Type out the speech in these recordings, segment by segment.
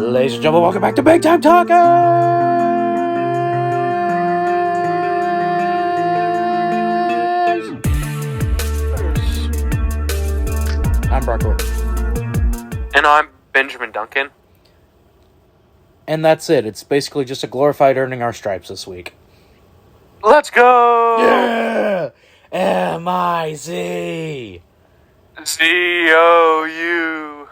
Ladies and gentlemen, welcome back to Big Time Talkers! I'm Brock Orton. And I'm Benjamin Duncan. And that's it. It's basically just a glorified earning our stripes this week. Let's go! Yeah! M-I-Z! Z-O-U.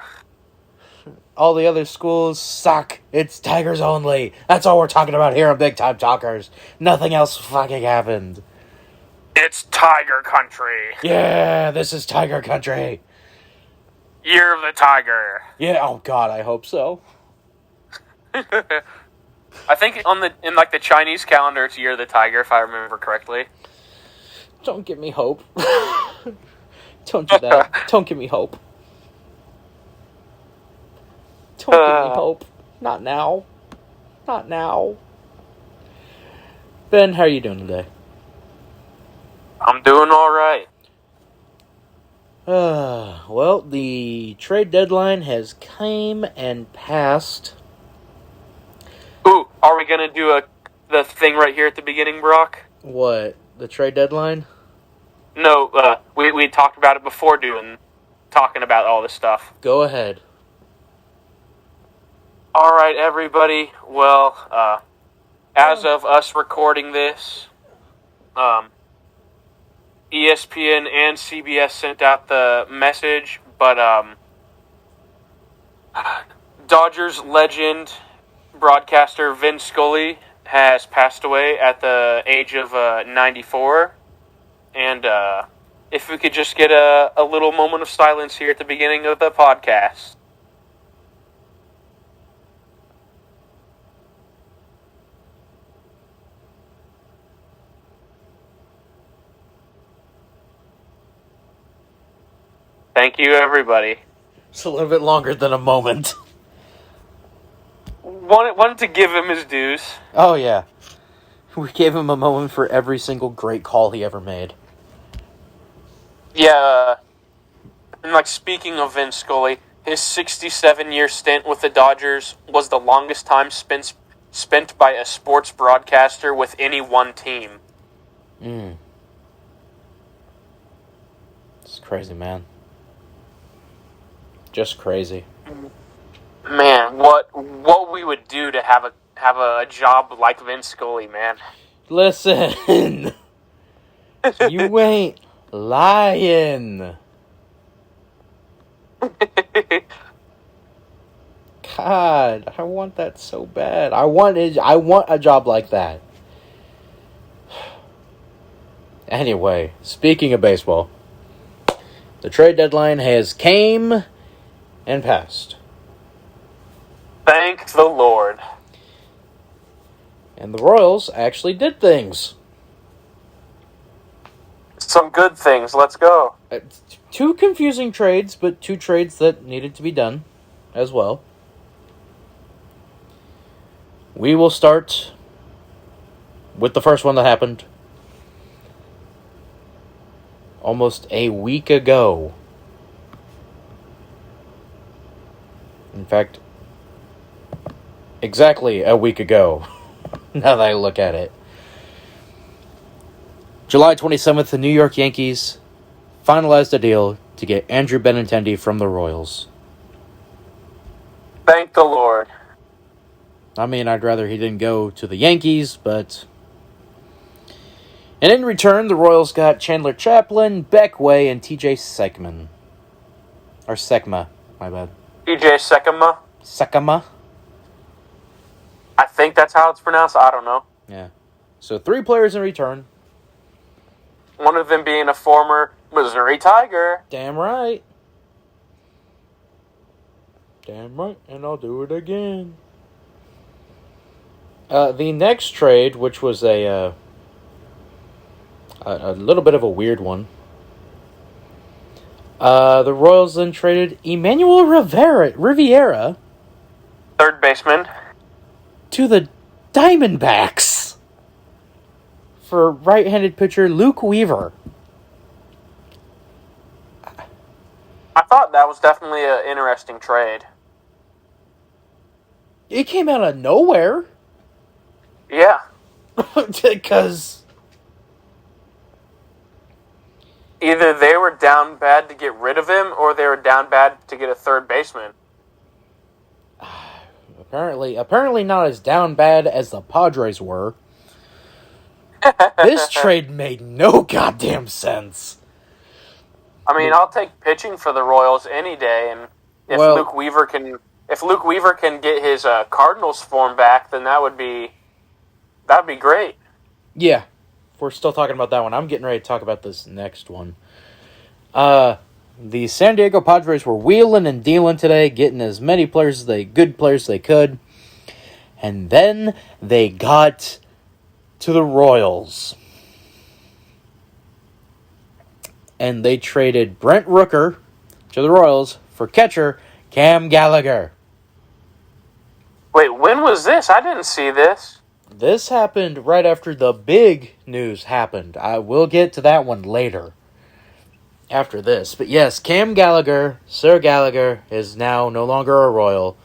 All the other schools suck. It's Tigers only. That's all we're talking about here on Big Time Talkers. Nothing else fucking happened. It's Tiger Country. Yeah, this is Tiger Country. Year of the Tiger. Yeah, oh god, I hope so. I think in the Chinese calendar it's Year of the Tiger, if I remember correctly. Don't give me hope. Don't do that. Don't give me hope. Don't give me hope. Not now. Not now. Ben, how are you doing today? I'm doing alright. Well, the trade deadline has came and passed. Ooh, are we gonna do the thing right here at the beginning, Brock? What? The trade deadline? No, we talked about it before talking about all this stuff. Go ahead. Alright, everybody. Well, as of us recording this, ESPN and CBS sent out the message, but Dodgers legend broadcaster Vin Scully has passed away at the age of 94. And if we could just get a little moment of silence here at the beginning of the podcast. Thank you, everybody. It's a little bit longer than a moment. Wanted to give him his dues. Oh, yeah. We gave him a moment for every single great call he ever made. Yeah, and speaking of Vin Scully, his 67-year stint with the Dodgers was the longest time spent by a sports broadcaster with any one team. It's crazy, man. Just crazy. Man, what we would do to have a job like Vin Scully, man. Listen, you ain't lying. God, I want that so bad. I want a job like that. Anyway, speaking of baseball, the trade deadline has came and passed. Thank the Lord. And the Royals actually did things. Some good things. Let's go. Two confusing trades, but two trades that needed to be done as well. We will start with the first one that happened almost a week ago. In fact, exactly a week ago, now that I look at it. July 27th, the New York Yankees finalized a deal to get Andrew Benintendi from the Royals. Thank the Lord. I mean, I'd rather he didn't go to the Yankees, but... And in return, the Royals got Chandler Chaplin, Beck Way, and TJ Sekman. Or Sekma, my bad. TJ Sekma? Sekma? I think that's how it's pronounced. I don't know. Yeah. So 3 players in return. One of them being a former Missouri Tiger. Damn right. Damn right, and I'll do it again. The next trade, which was a little bit of a weird one. The Royals then traded Emmanuel Riviera, third baseman, to the Diamondbacks for right-handed pitcher Luke Weaver. I thought that was definitely an interesting trade. It came out of nowhere. Yeah. Because Either they were down bad to get rid of him, or they were down bad to get a third baseman. apparently not as down bad as the Padres were. This trade made no goddamn sense. I mean, I'll take pitching for the Royals any day, and if Luke Weaver can get his Cardinals form back, then that'd be great. Yeah, if we're still talking about that one, I'm getting ready to talk about this next one. The San Diego Padres were wheeling and dealing today, getting as many good players as they could, and then they got to the Royals. And they traded Brent Rooker to the Royals for catcher Cam Gallagher. Wait, when was this? I didn't see this. This happened right after the big news happened. I will get to that one later. After this. But yes, Cam Gallagher, Sir Gallagher, is now no longer a Royal.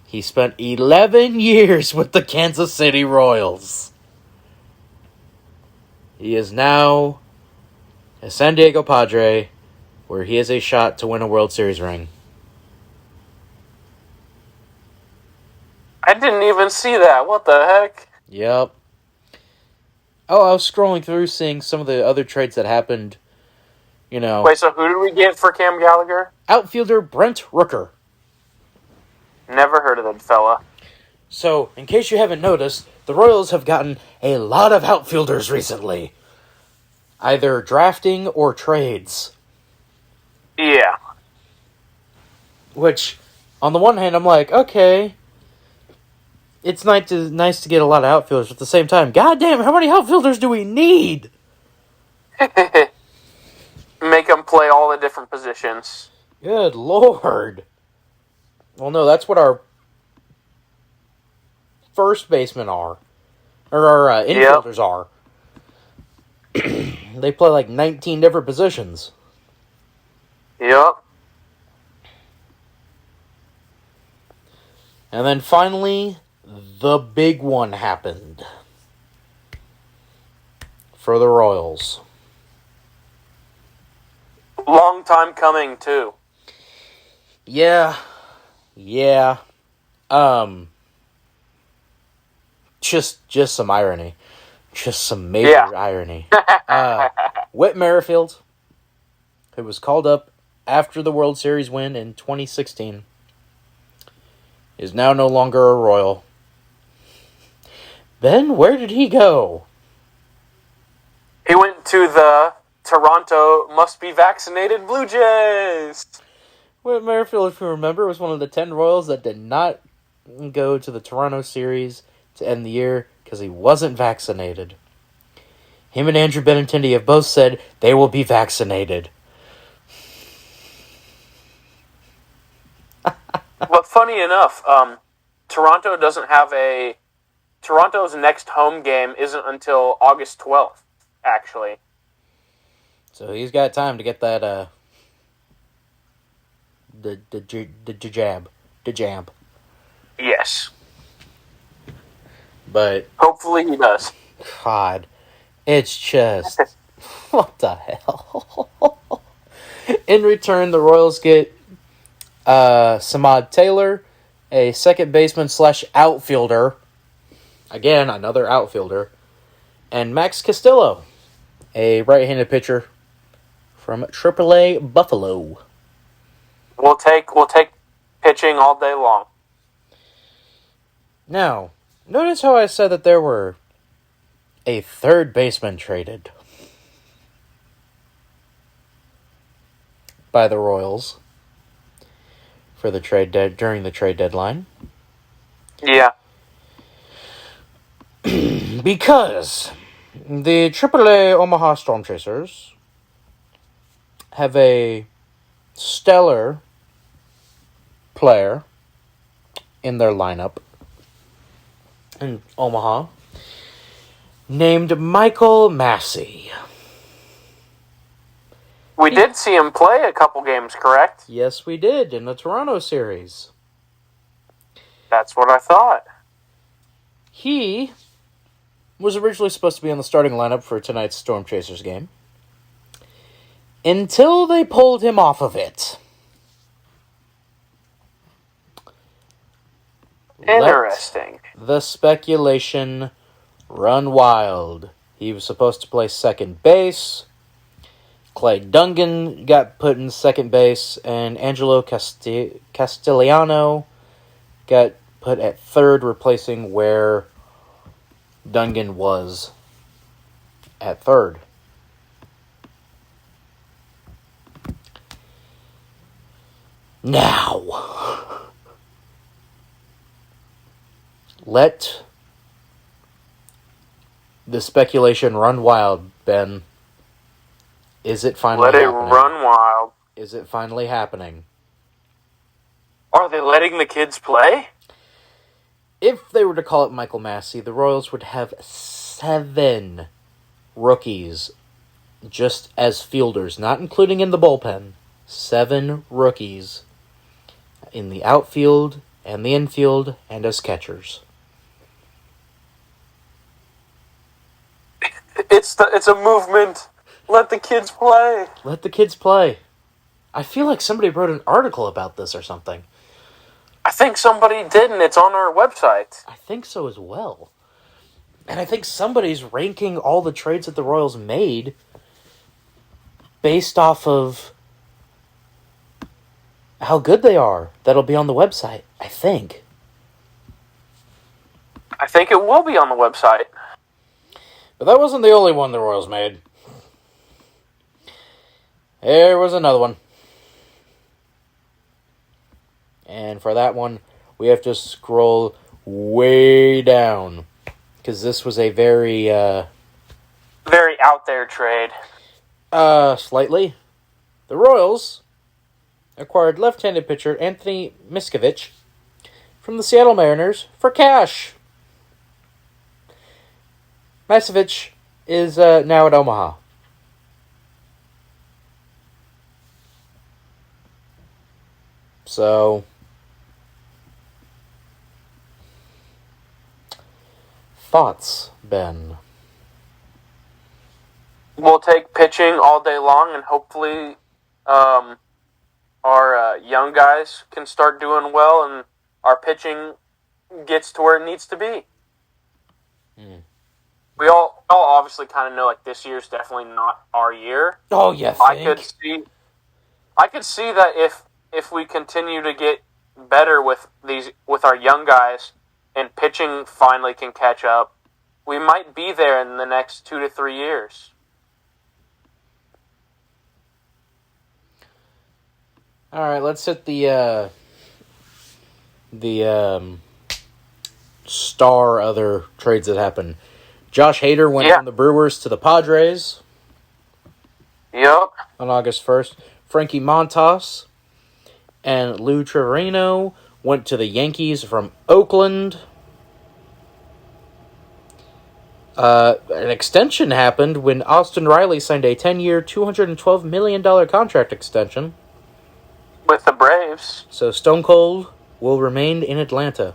He spent 11 years with the Kansas City Royals. He is now a San Diego Padre, where he has a shot to win a World Series ring. I didn't even see that. What the heck? Yep. Oh, I was scrolling through seeing some of the other trades that happened. You know. Wait, so who did we get for Cam Gallagher? Outfielder Brent Rooker. Never heard of that fella. So, in case you haven't noticed, the Royals have gotten a lot of outfielders recently. Either drafting or trades. Yeah. Which, on the one hand, I'm like, okay, it's nice to get a lot of outfielders. But at the same time, goddamn, how many outfielders do we need? Make them play all the different positions. Good Lord. Well, no, that's what our first basemen are. Or our infielders are. They play like 19 different positions. Yep. And then finally, the big one happened. For the Royals. Long time coming, too. Yeah. Just some irony. Just some major irony. Whit Merrifield, who was called up after the World Series win in 2016, is now no longer a Royal. Then where did he go? He went to the Toronto must-be-vaccinated Blue Jays. Whit Merrifield, if you remember, was one of the 10 Royals that did not go to the Toronto series to end the year because he wasn't vaccinated. Him and Andrew Benintendi have both said they will be vaccinated. But funny enough, Toronto doesn't have a... Toronto's next home game isn't until August 12th, actually. So he's got time to get that, the jab. Yes. But... hopefully he does. God. It's just... what the hell? In return, the Royals get Samad Taylor, a second baseman / outfielder. Again, another outfielder. And Max Castillo, a right-handed pitcher from AAA Buffalo. We'll take pitching all day long. Now, notice how I said that there were a third baseman traded by the Royals for the during the trade deadline. Yeah. Because the AAA Omaha Storm Chasers have a stellar player in their lineup in Omaha named Michael Massey. We did see him play a couple games, correct? Yes, we did in the Toronto series. That's what I thought. He was originally supposed to be on the starting lineup for tonight's Storm Chasers game, until they pulled him off of it. Interesting. Let the speculation run wild. He was supposed to play second base. Clay Dungan got put in second base, and Angelo Castellano got put at third, replacing where Dungan was at third. Now, let the speculation run wild, Ben. Is it finally happening? Let it run wild. Is it finally happening? Are they letting the kids play? If they were to call it Michael Massey, the Royals would have 7 rookies just as fielders, not including in the bullpen. 7 rookies in the outfield and the infield and as catchers. It's a movement. Let the kids play. Let the kids play. I feel like somebody wrote an article about this or something. I think somebody did, and it's on our website. I think so as well. And I think somebody's ranking all the trades that the Royals made based off of how good they are. That'll be on the website, I think. I think it will be on the website. But that wasn't the only one the Royals made. There was another one. And for that one, we have to scroll way down. Because this was a very, Very out there trade. slightly. The Royals acquired left-handed pitcher Anthony Miskovich from the Seattle Mariners for cash. Miskovich is now at Omaha. So, thoughts, Ben? We'll take pitching all day long, and hopefully our young guys can start doing well, and our pitching gets to where it needs to be. We all obviously kind of know, like, this year's definitely not our year. Oh, yeah, I could see that if we continue to get better with our young guys, and pitching finally can catch up, we might be there in the next 2 to 3 years. All right, let's hit the star other trades that happened. Josh Hader went from the Brewers to the Padres. Yep. On August 1st. Frankie Montas and Lou Trevino went to the Yankees from Oakland. An extension happened when Austin Riley signed a 10-year, $212 million contract extension. With the Braves. So Stone Cold will remain in Atlanta.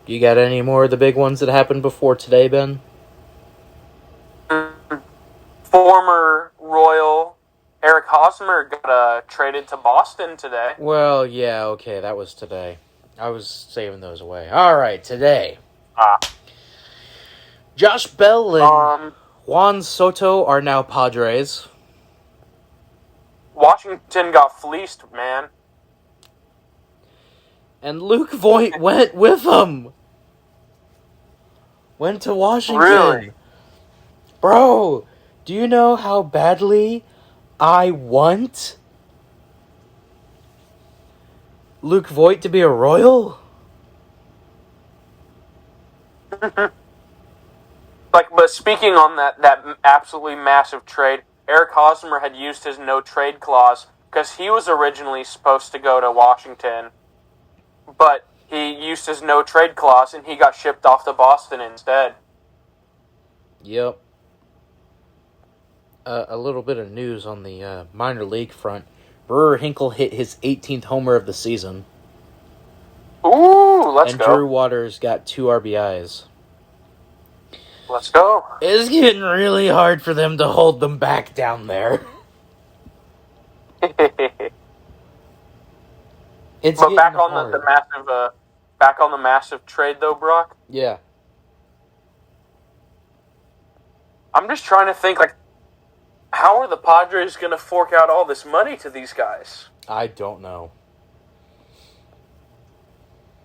You got any more of the big ones that happened before today, Ben? Former Royal Eric Hosmer got traded to Boston today. Well, yeah, okay, that was today. I was saving those away. All right, today. Josh Bell and Juan Soto are now Padres. Washington got fleeced, man. And Luke Voit went with them. Went to Washington. Really? Bro, do you know how badly I want Luke Voit to be a Royal? But speaking on that absolutely massive trade, Eric Hosmer had used his no-trade clause because he was originally supposed to go to Washington, but he used his no-trade clause and he got shipped off to Boston instead. Yep. A little bit of news on the minor league front. Brewer Hinkle hit his 18th homer of the season. Ooh, let's and go. Drew Waters got 2 RBIs. Let's go. It's getting really hard for them to hold them back down there. It's But back on hard. the massive trade though, Brock. Yeah. I'm just trying to think, like, how are the Padres going to fork out all this money to these guys? I don't know.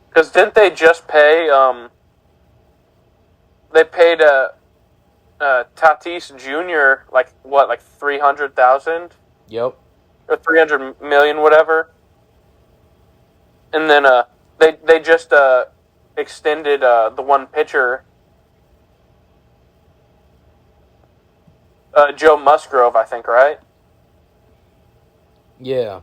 Because didn't they just pay? They paid Tatis Jr. like $300,000 Yep. or $300 million, whatever. And then they just extended the one pitcher, Joe Musgrove, I think, right? Yeah.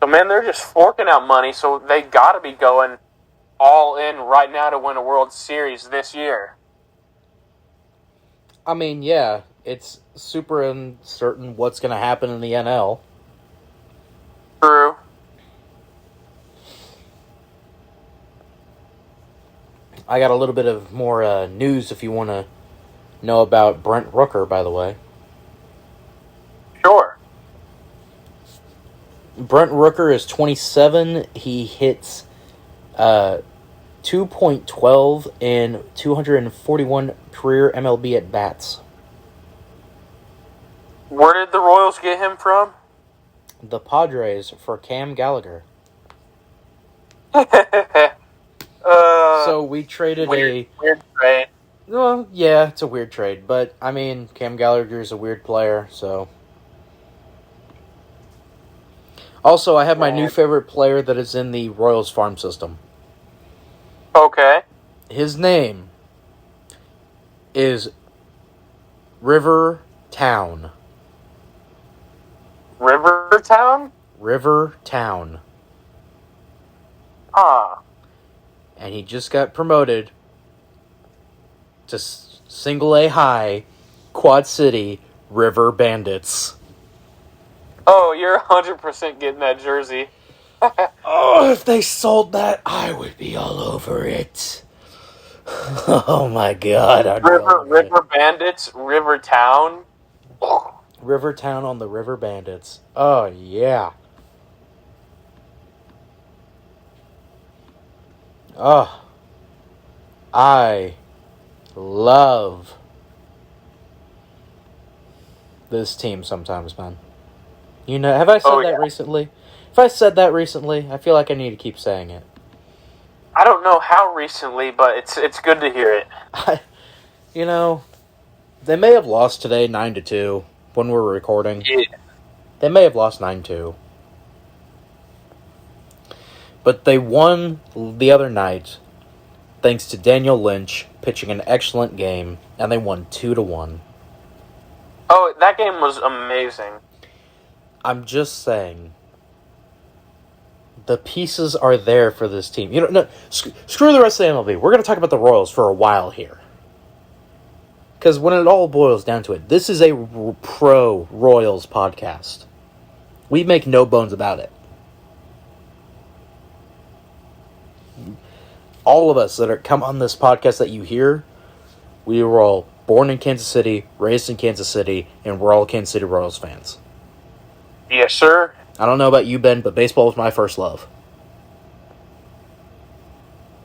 So man, they're just forking out money, so they got to be going all in right now to win a World Series this year. I mean, yeah, it's super uncertain what's going to happen in the NL. True. I got a little bit of more news if you want to know about Brent Rooker, by the way. Sure. Brent Rooker is 27. He hits 2.12 in 241 career MLB at bats. Where did the Royals get him from? The Padres for Cam Gallagher. So we traded weird trade. Well, yeah, it's a weird trade, but I mean, Cam Gallagher is a weird player, so. Also, I have my new favorite player that is in the Royals farm system. Okay. His name is River Town. Rivertown? River Town. Huh. And he just got promoted to Single A High, Quad City, River Bandits. Oh, you're 100% getting that jersey. Oh, if they sold that, I would be all over it. Oh my god. River Bandits, Rivertown. Rivertown on the River Bandits. Oh, yeah. Oh. I love this team sometimes, man. You know, have I said that recently? If I said that recently, I feel like I need to keep saying it. I don't know how recently, but it's good to hear it. You know, they may have lost today 9-2 when we're recording. Yeah. They may have lost 9-2. But they won the other night thanks to Daniel Lynch pitching an excellent game, and they won 2-1. Oh, that game was amazing. I'm just saying, the pieces are there for this team. You know, no, screw the rest of the MLB. We're going to talk about the Royals for a while here. Because when it all boils down to it, this is a pro-Royals podcast. We make no bones about it. All of us that come on this podcast that you hear, we were all born in Kansas City, raised in Kansas City, and we're all Kansas City Royals fans. Yes, sir. I don't know about you, Ben, but baseball was my first love.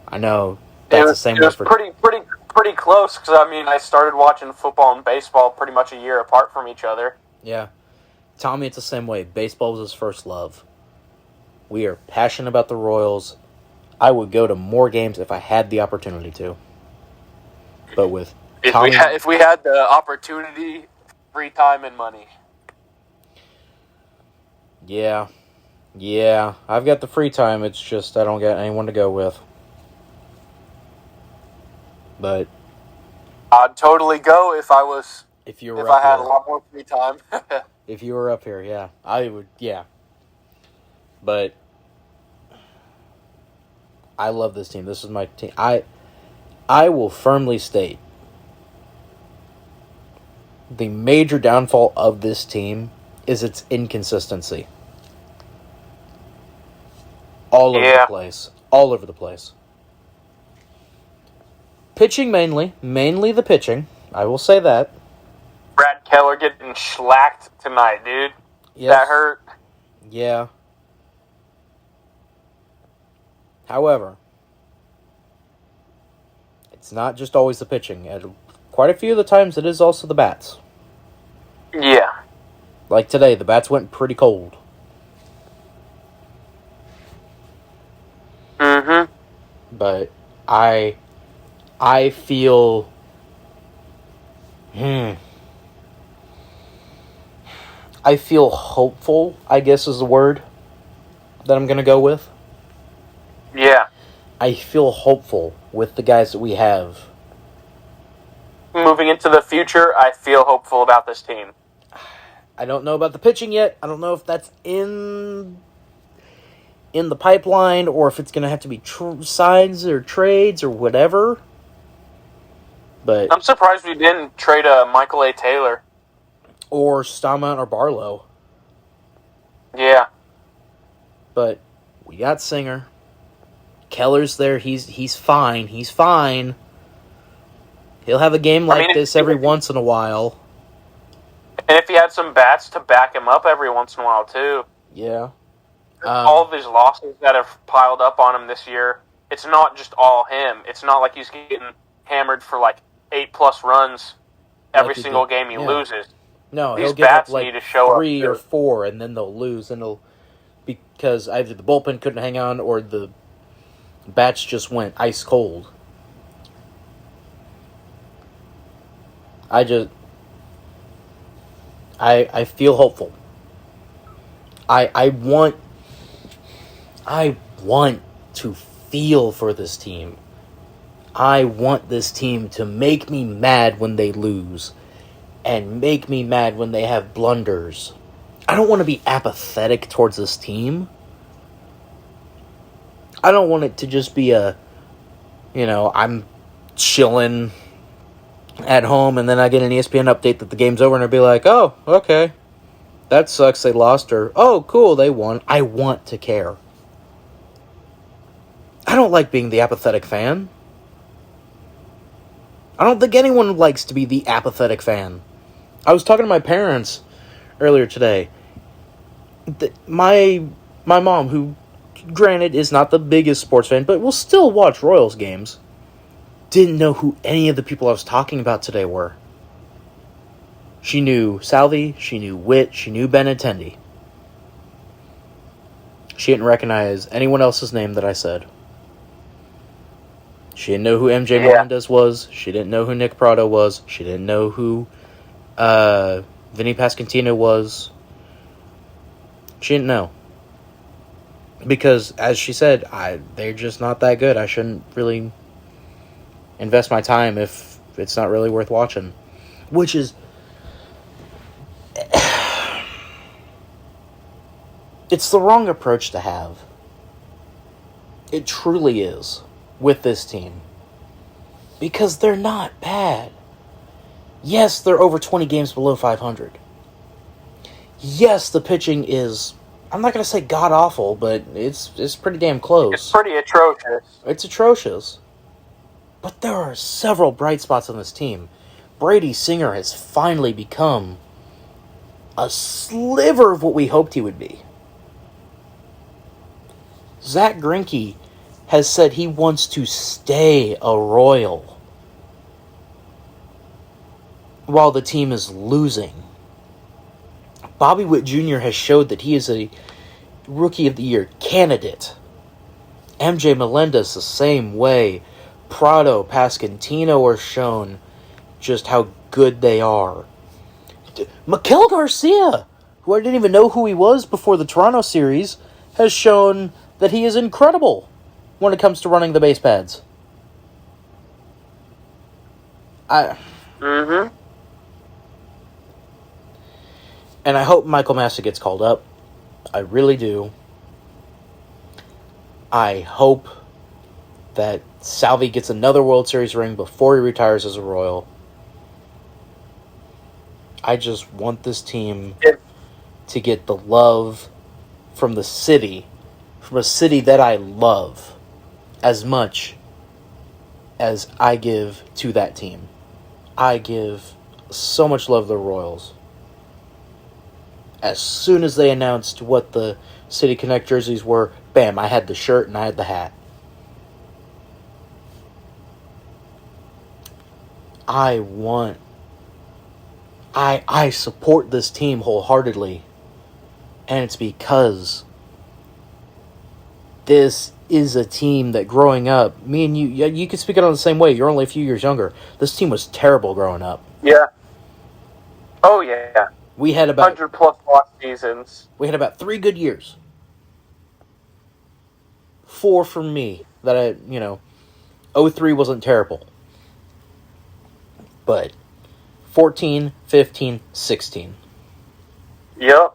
I know that's the same way for... pretty close, because, I mean, I started watching football and baseball pretty much a year apart from each other. Yeah. Tommy, it's the same way. Baseball was his first love. We are passionate about the Royals. I would go to more games if I had the opportunity to. But with Tommy... If we had the opportunity, free time, and money. Yeah. I've got the free time, it's just I don't got anyone to go with. But I'd totally go if I had a lot more free time. If you were up here, yeah. I would, yeah. But I love this team. This is my team. I will firmly state the major downfall of this team is its inconsistency. All over the place. All over the place. Pitching mainly the pitching. I will say that. Brad Keller getting shellacked tonight, dude. Yes. That hurt. Yeah. However, it's not just always the pitching. And quite a few of the times it is also the bats. Yeah. Like today, the bats went pretty cold. Mm-hmm. But I feel I feel hopeful, I guess is the word that I'm going to go with. Yeah. I feel hopeful with the guys that we have. Moving into the future, I feel hopeful about this team. I don't know about the pitching yet. I don't know if that's in the pipeline or if it's going to have to be signs or trades or whatever. But I'm surprised we didn't trade Michael A. Taylor. Or Stamont or Barlow. Yeah. But we got Singer. Keller's there. He's fine. He's fine. He'll have a game like this every once in a while. And if he had some bats to back him up every once in a while, too. Yeah. All of his losses that have piled up on him this year, it's not just all him. It's not like he's getting hammered for like 8+ runs every single game he loses. No, these he'll get bats up like need to show 3 or 4, and then they'll lose, and because either the bullpen couldn't hang on or the bats just went ice cold. I feel hopeful. I want to feel for this team. I want this team to make me mad when they lose and make me mad when they have blunders. I don't want to be apathetic towards this team. I don't want it to just be I'm chilling at home and then I get an ESPN update that the game's over and I'll be like, oh, okay. That sucks they lost, or, oh, cool, they won. I want to care. I don't like being the apathetic fan. I don't think anyone likes to be the apathetic fan. I was talking to my parents earlier today. My mom, who, granted, is not the biggest sports fan, but will still watch Royals games, didn't know who any of the people I was talking about today were. She knew Salvi, she knew Witt, she knew Benintendi. She didn't recognize anyone else's name that I said. She didn't know who MJ Melendez was. She didn't know who Nick Prado was. She didn't know who Vinny Pasquantino was. She didn't know. Because, as she said, they're just not that good. I shouldn't really invest my time if it's not really worth watching. Which is... It's the wrong approach to have. It truly is with this team. Because they're not bad. Yes, they're over 20 games below 500. Yes, the pitching is, I'm not going to say god-awful, but it's pretty damn close. It's pretty atrocious. It's atrocious. But there are several bright spots on this team. Brady Singer has finally become a sliver of what we hoped he would be. Zach Greinke has said he wants to stay a Royal while the team is losing. Bobby Witt Jr. has showed that he is a Rookie of the Year candidate. MJ Melendez the same way. Prado, Pasquantino are shown just how good they are. Miguel Garcia, who I didn't even know who he was before the Toronto series, has shown that he is incredible when it comes to running the base pads. Mm-hmm. And I hope Michael Massa gets called up. I really do. I hope that Salvi gets another World Series ring before he retires as a Royal. I just want this team to get the love from the city, from a city that I love as much as I give to that team. I give so much love to the Royals. As soon as they announced what the City Connect jerseys were, bam, I had the shirt and I had the hat. I support this team wholeheartedly. And it's because this is a team that growing up, me and you could speak it on the same way. You're only a few years younger. This team was terrible growing up. Yeah. Oh, yeah. We had about 100-plus lost seasons. We had about 3 good years. 4 for me. 03 wasn't terrible. But 14, 15, 16. Yep.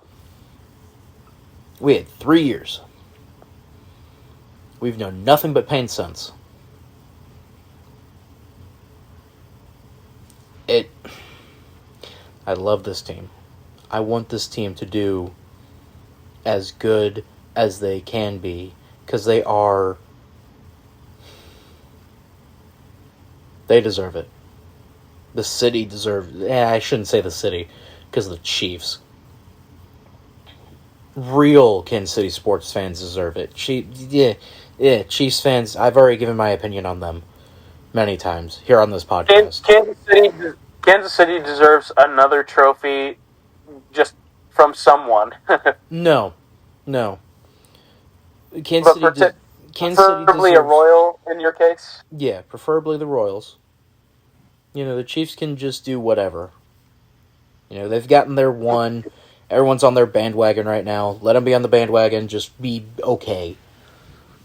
We had 3 years. We've known nothing but pain since. I love this team. I want this team to do as good as they can be, because they deserve it. The city deserves... I shouldn't say the city, because the Chiefs. Real Kansas City sports fans deserve it. Chiefs fans, I've already given my opinion on them many times here on this podcast. Kansas City deserves another trophy just from someone. No. Preferably a Royal in your case? Yeah, preferably the Royals. The Chiefs can just do whatever. They've gotten their one. Everyone's on their bandwagon right now. Let them be on the bandwagon. Just be okay.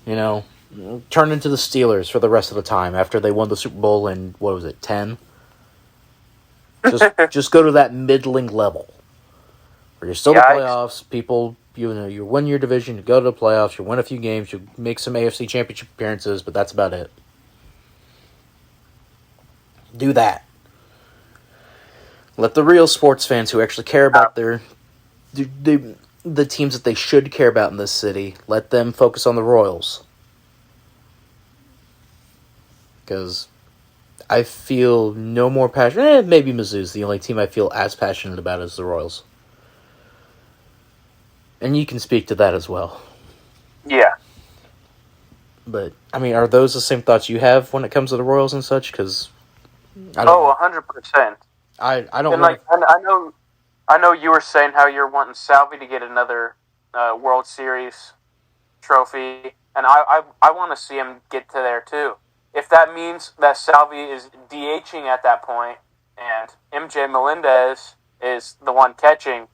Turn into the Steelers for the rest of the time after they won the Super Bowl in, 10? Just go to that middling level. Where you're still in the playoffs. People, you win your division, you go to the playoffs, you win a few games, you make some AFC Championship appearances, but that's about it. Do that. Let the real sports fans who actually care about the teams that they should care about in this city, let them focus on the Royals. Because I feel no more passion. Maybe Mizzou's the only team I feel as passionate about as the Royals. And you can speak to that as well. Yeah. But, are those the same thoughts you have when it comes to the Royals and such? Because 100%. I don't and I know you were saying how you're wanting Salvi to get another World Series trophy, and I want to see him get to there too. If that means that Salvi is DHing at that point and MJ Melendez is the one catching,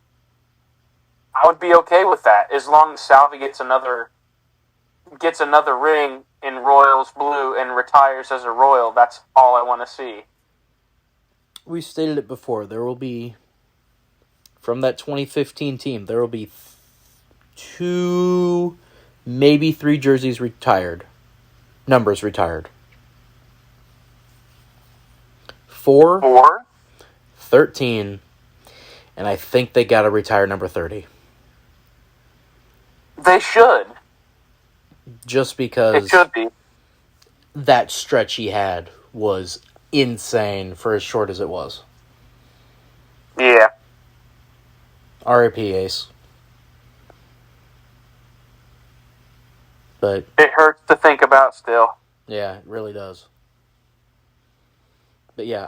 I would be okay with that as long as Salvi gets another ring in Royals blue and retires as a Royal. That's all I want to see. We stated it before. There will be, from that 2015 team, there will be 2, maybe 3 jerseys retired. Numbers retired. 4, 13, and I think they got to retire number 30. They should. Just because it should be. That stretch he had was insane for as short as it was. Yeah. R.I.P. Ace. But it hurts to think about still. Yeah, it really does. But yeah,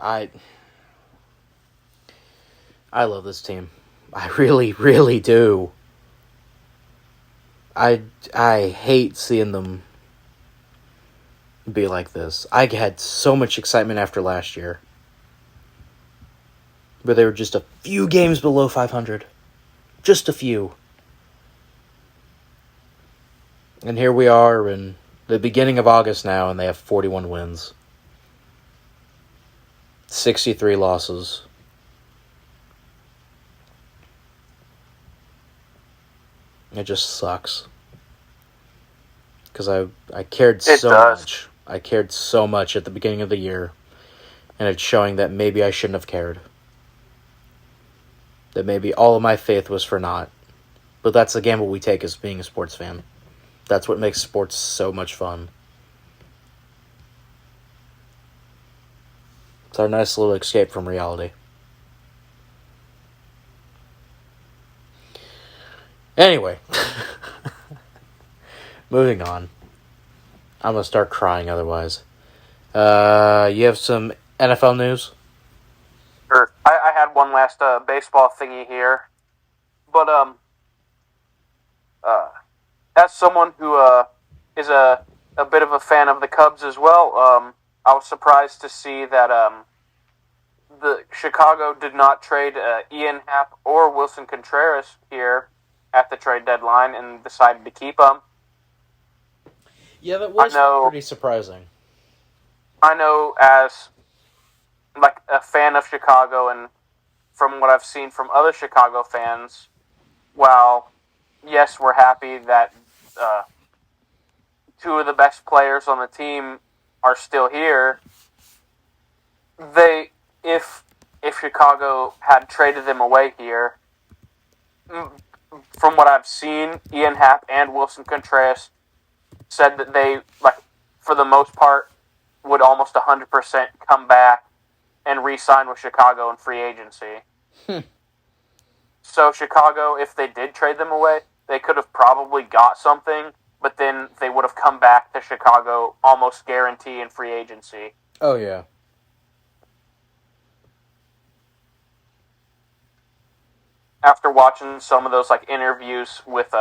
I love this team. I really, really do. I hate seeing them be like this. I had so much excitement after last year. Where they were just a few games below 500. Just a few. And here we are in the beginning of August now, and they have 41 wins. 63 losses. It just sucks. Because I cared so much. I cared so much at the beginning of the year. And it's showing that maybe I shouldn't have cared. That maybe all of my faith was for naught. But that's the gamble we take as being a sports fan. That's what makes sports so much fun. It's our nice little escape from reality. Anyway. Moving on. I'm going to start crying otherwise. You have some NFL news? Sure. I had one last baseball thingy here. But, as someone who is a bit of a fan of the Cubs as well, I was surprised to see that the Chicago did not trade Ian Happ or Wilson Contreras here at the trade deadline and decided to keep them. Yeah, that was pretty surprising. I know as like a fan of Chicago and from what I've seen from other Chicago fans, while yes, we're happy that two of the best players on the team are still here, if Chicago had traded them away here, from what I've seen, Ian Happ and Wilson Contreras said that they, like, for the most part, would almost 100% come back and re-sign with Chicago in free agency. So Chicago, if they did trade them away, they could have probably got something, but then they would have come back to Chicago almost guarantee in free agency. Oh, yeah. After watching some of those like interviews with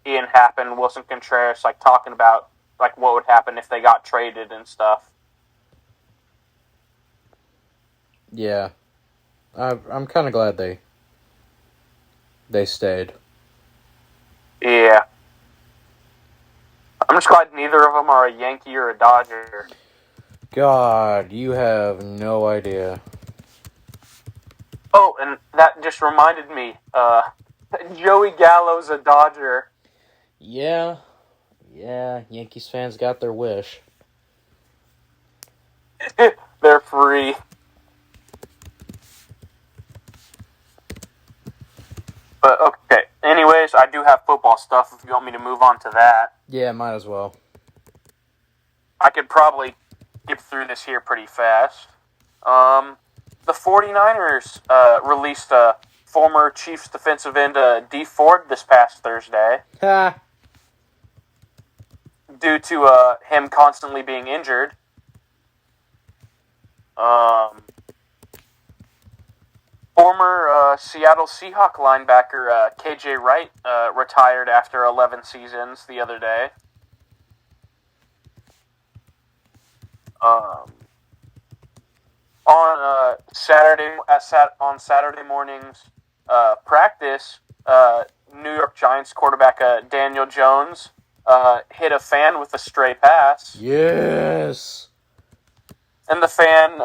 Ian Happ and Wilson Contreras, like talking about like what would happen if they got traded and stuff. Yeah, I'm kind of glad they stayed. Yeah, I'm just glad neither of them are a Yankee or a Dodger. God, you have no idea. Oh, and that just reminded me, Joey Gallo's a Dodger. Yeah, Yankees fans got their wish. They're free. But, okay, anyways, I do have football stuff if you want me to move on to that. Yeah, might as well. I could probably get through this here pretty fast. The 49ers released former Chiefs defensive end Dee Ford this past Thursday. Ha! Due to him constantly being injured. Former Seattle Seahawks linebacker KJ Wright retired after 11 seasons the other day. On Saturday morning's practice, New York Giants quarterback Daniel Jones hit a fan with a stray pass. Yes. And the fan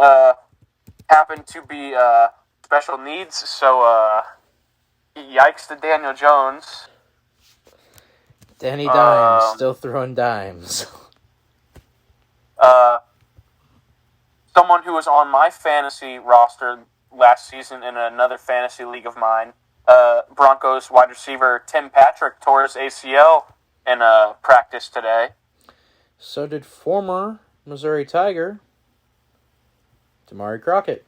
happened to be special needs, so yikes to Daniel Jones. Danny Dimes still throwing dimes. Someone who was on my fantasy roster last season in another fantasy league of mine, Broncos wide receiver Tim Patrick tore his ACL in practice today. So did former Missouri Tiger Damari Crockett.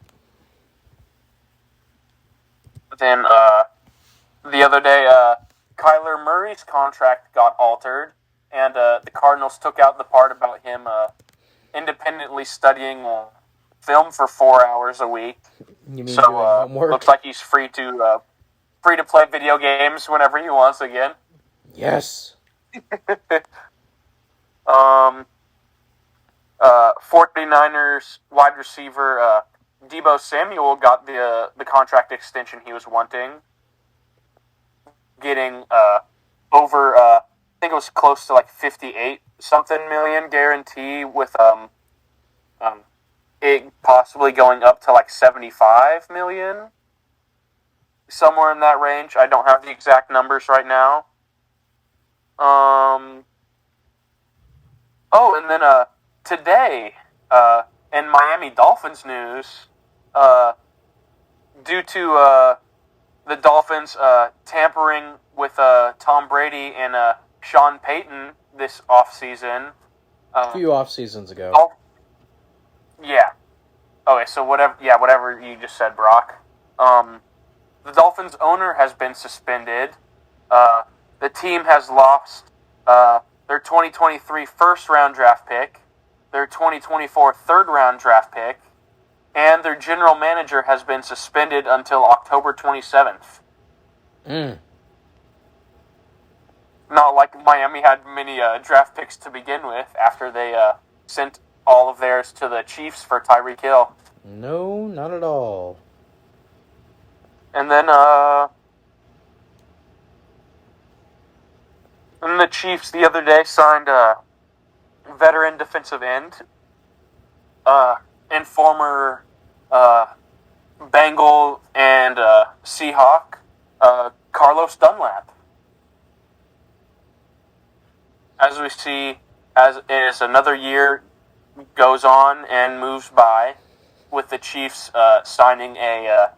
Then the other day, Kyler Murray's contract got altered, and the Cardinals took out the part about him independently studying film for 4 hours a week. You mean doing homework? Looks like he's free to play video games whenever he wants again. Yes. 49ers wide receiver Deebo Samuel got the contract extension he was wanting, getting over I think it was close to like 58-something million guarantee with it possibly going up to like 75 million, somewhere in that range. I don't have the exact numbers right now. Oh, and then today in Miami Dolphins news, due to the Dolphins Dolphins tampering with Tom Brady and Sean Payton this offseason. A few off seasons ago. Yeah. Okay, so whatever you just said, Brock. The Dolphins owner has been suspended. The team has lost their 2023 first-round draft pick, their 2024 third-round draft pick, and their general manager has been suspended until October 27th. Not like Miami had many draft picks to begin with after they sent all of theirs to the Chiefs for Tyreek Hill. No, not at all. And then the Chiefs the other day signed a veteran defensive end and former Bengal and Seahawk, Carlos Dunlap. As we see, as another year goes on and moves by, with the Chiefs signing a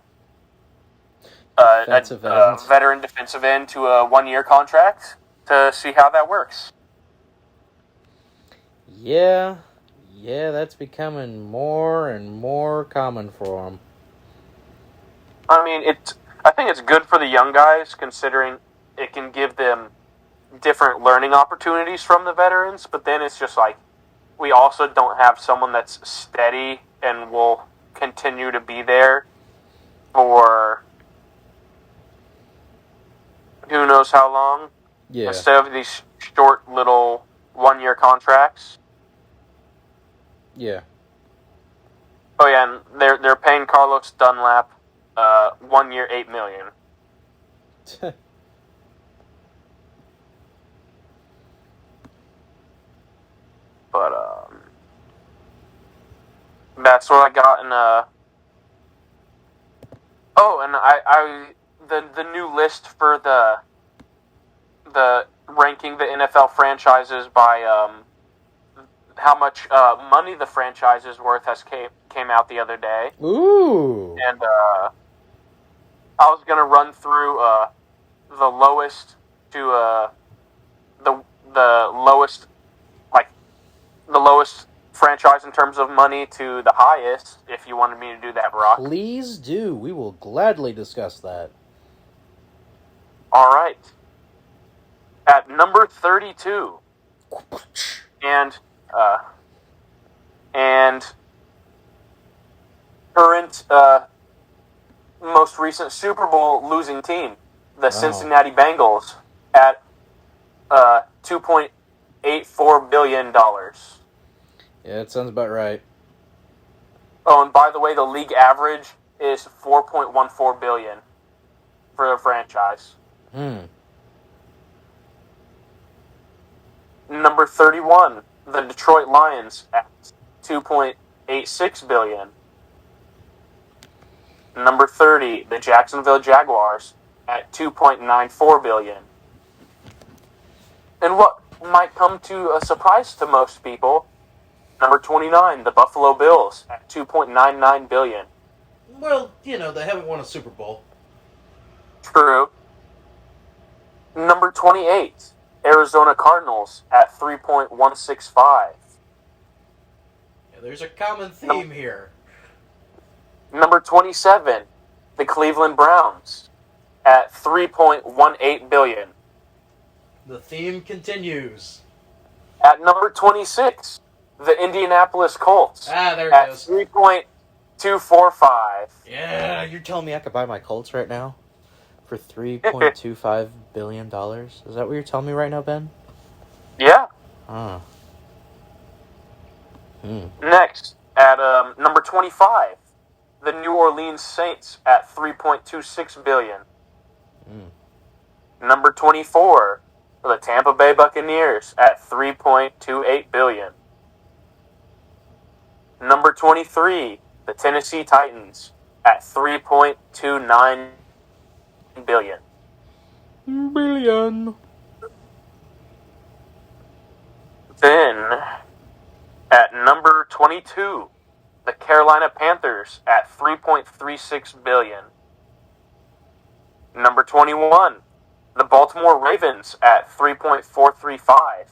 veteran defensive end to a 1-year contract to see how that works. Yeah, that's becoming more and more common for them. I mean, I think it's good for the young guys, considering it can give them different learning opportunities from the veterans, but then it's just like, we also don't have someone that's steady and will continue to be there for who knows how long. Yeah. Instead of these short little 1-year contracts. Yeah. Oh yeah, and they're paying Carlos Dunlap 1 year, $8 million. But that's what I got in Oh, and the new list for the ranking the NFL franchises by how much money the franchise is worth came out the other day. Ooh. And I was gonna run through the lowest to the lowest, like the lowest franchise in terms of money to the highest. If you wanted me to do that, Brock. Please do. We will gladly discuss that. All right. At number 32, and current most recent Super Bowl losing team, the Cincinnati Bengals, at $2.84 billion. Yeah, that sounds about right. Oh, and by the way, the league average is $4.14 billion for the franchise. Number 31, the Detroit Lions at $2.86 billion. Number 30, the Jacksonville Jaguars at $2.94 billion. And what might come to a surprise to most people, number 29, the Buffalo Bills at $2.99 billion. Well, they haven't won a Super Bowl. True. Number 28, Arizona Cardinals at $3.165. Yeah, there's a common theme here. Number 27, the Cleveland Browns at $3.18 billion. The theme continues. At number 26, the Indianapolis Colts there it at goes. $3.245. Yeah, you're telling me I could buy my Colts right now for $3.25 billion? Is that what you're telling me right now, Ben? Yeah. Next, at number 25, the New Orleans Saints at $3.26 billion. Number 24, the Tampa Bay Buccaneers at $3.28 billion. Number 23, the Tennessee Titans at $3.29 billion. Then, at number 22, the Carolina Panthers at $3.36 billion. Number 21, the Baltimore Ravens at $3.435.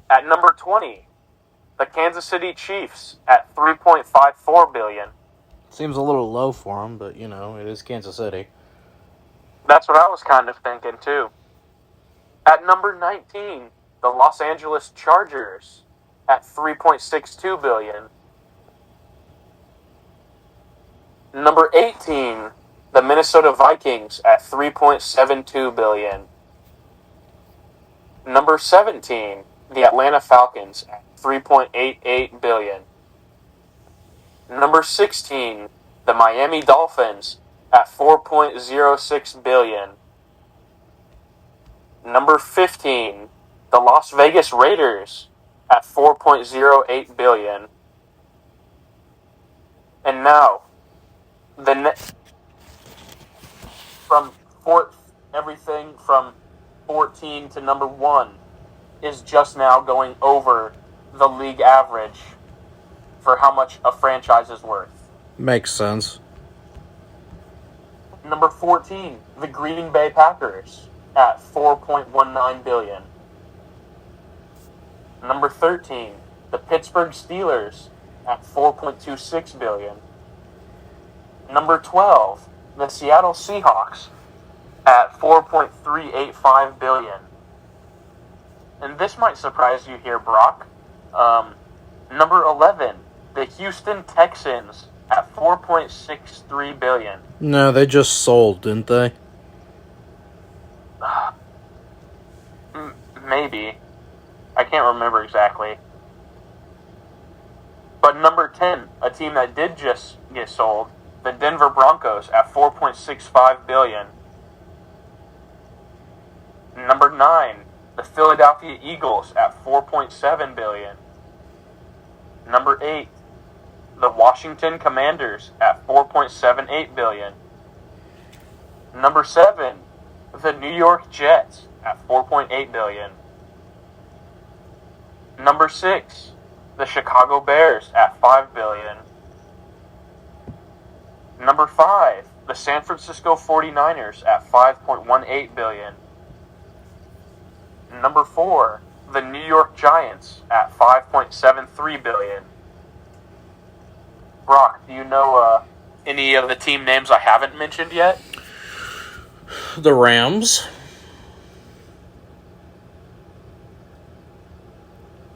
At number 20, the Kansas City Chiefs at $3.54 billion. Seems a little low for them, but, you know, it is Kansas City. That's what I was kind of thinking, too. At number 19, the Los Angeles Chargers at $3.62 billion. Number 18, the Minnesota Vikings at $3.72 billion. Number 17, the Atlanta Falcons at $3.88 billion. Number 16, the Miami Dolphins at $4.06 billion. Number 15, the Las Vegas Raiders at $4.08 billion. And now, everything from 14 to number 1 is just now going over the league average for how much a franchise is worth. Makes sense. Number 14, the Green Bay Packers at $4.19 billion. Number 13, the Pittsburgh Steelers at $4.26 billion. Number 12, the Seattle Seahawks at $4.385 billion. And this might surprise you here, Brock. Number 11, the Houston Texans at $4.63 billion. No, they just sold, didn't they? Maybe. I can't remember exactly. But number 10, a team that did just get sold, the Denver Broncos at $4.65 billion. Number 9, the Philadelphia Eagles at $4.7 billion. Number 8, the Washington Commanders at $4.78 billion. Number 7, the New York Jets at $4.8 billion. Number 6, the Chicago Bears at $5 billion. Number 5, the San Francisco 49ers at $5.18 billion. Number 4, the New York Giants at $5.73 billion. Brock, do you know any of the team names I haven't mentioned yet? The Rams.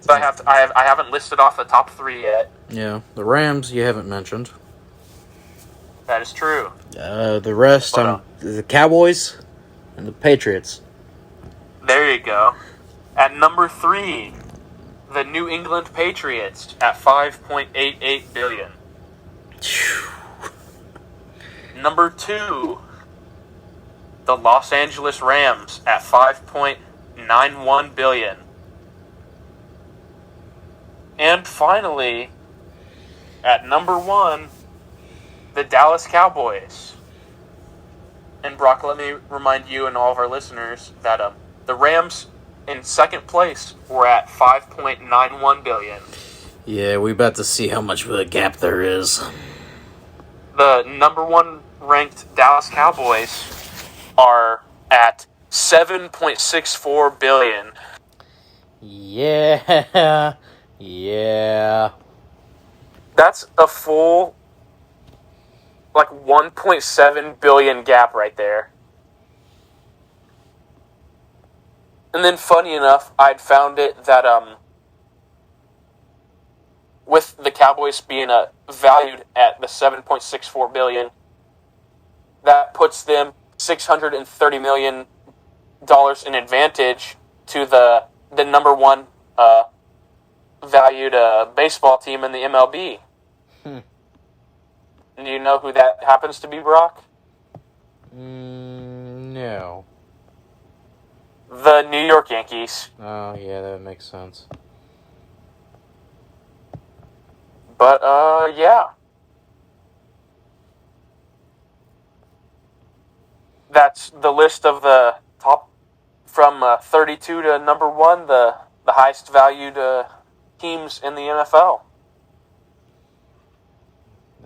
So I haven't listed off the top 3 yet. Yeah, the Rams you haven't mentioned. That is true. The rest, the Cowboys and the Patriots. There you go. At number 3, the New England Patriots at $5.88 billion. Number 2, the Los Angeles Rams at $5.91 billion. And finally, at number 1, the Dallas Cowboys. And Brock, let me remind you and all of our listeners that the Rams in second place were at $5.91 billion. Yeah, we about to see how much of a gap there is. The number 1 ranked Dallas Cowboys are at $7.64 billion. Yeah. Yeah. That's a full, like, $1.7 billion gap right there. And then, funny enough, I'd found it that, with the Cowboys being valued at the $7.64 billion, that puts them $630 million in advantage to the number 1 valued baseball team in the MLB. Do you know who that happens to be, Brock? No. The New York Yankees. Oh, yeah, that makes sense. But, yeah. That's the list of the top, from 32 to number 1, the highest valued teams in the NFL.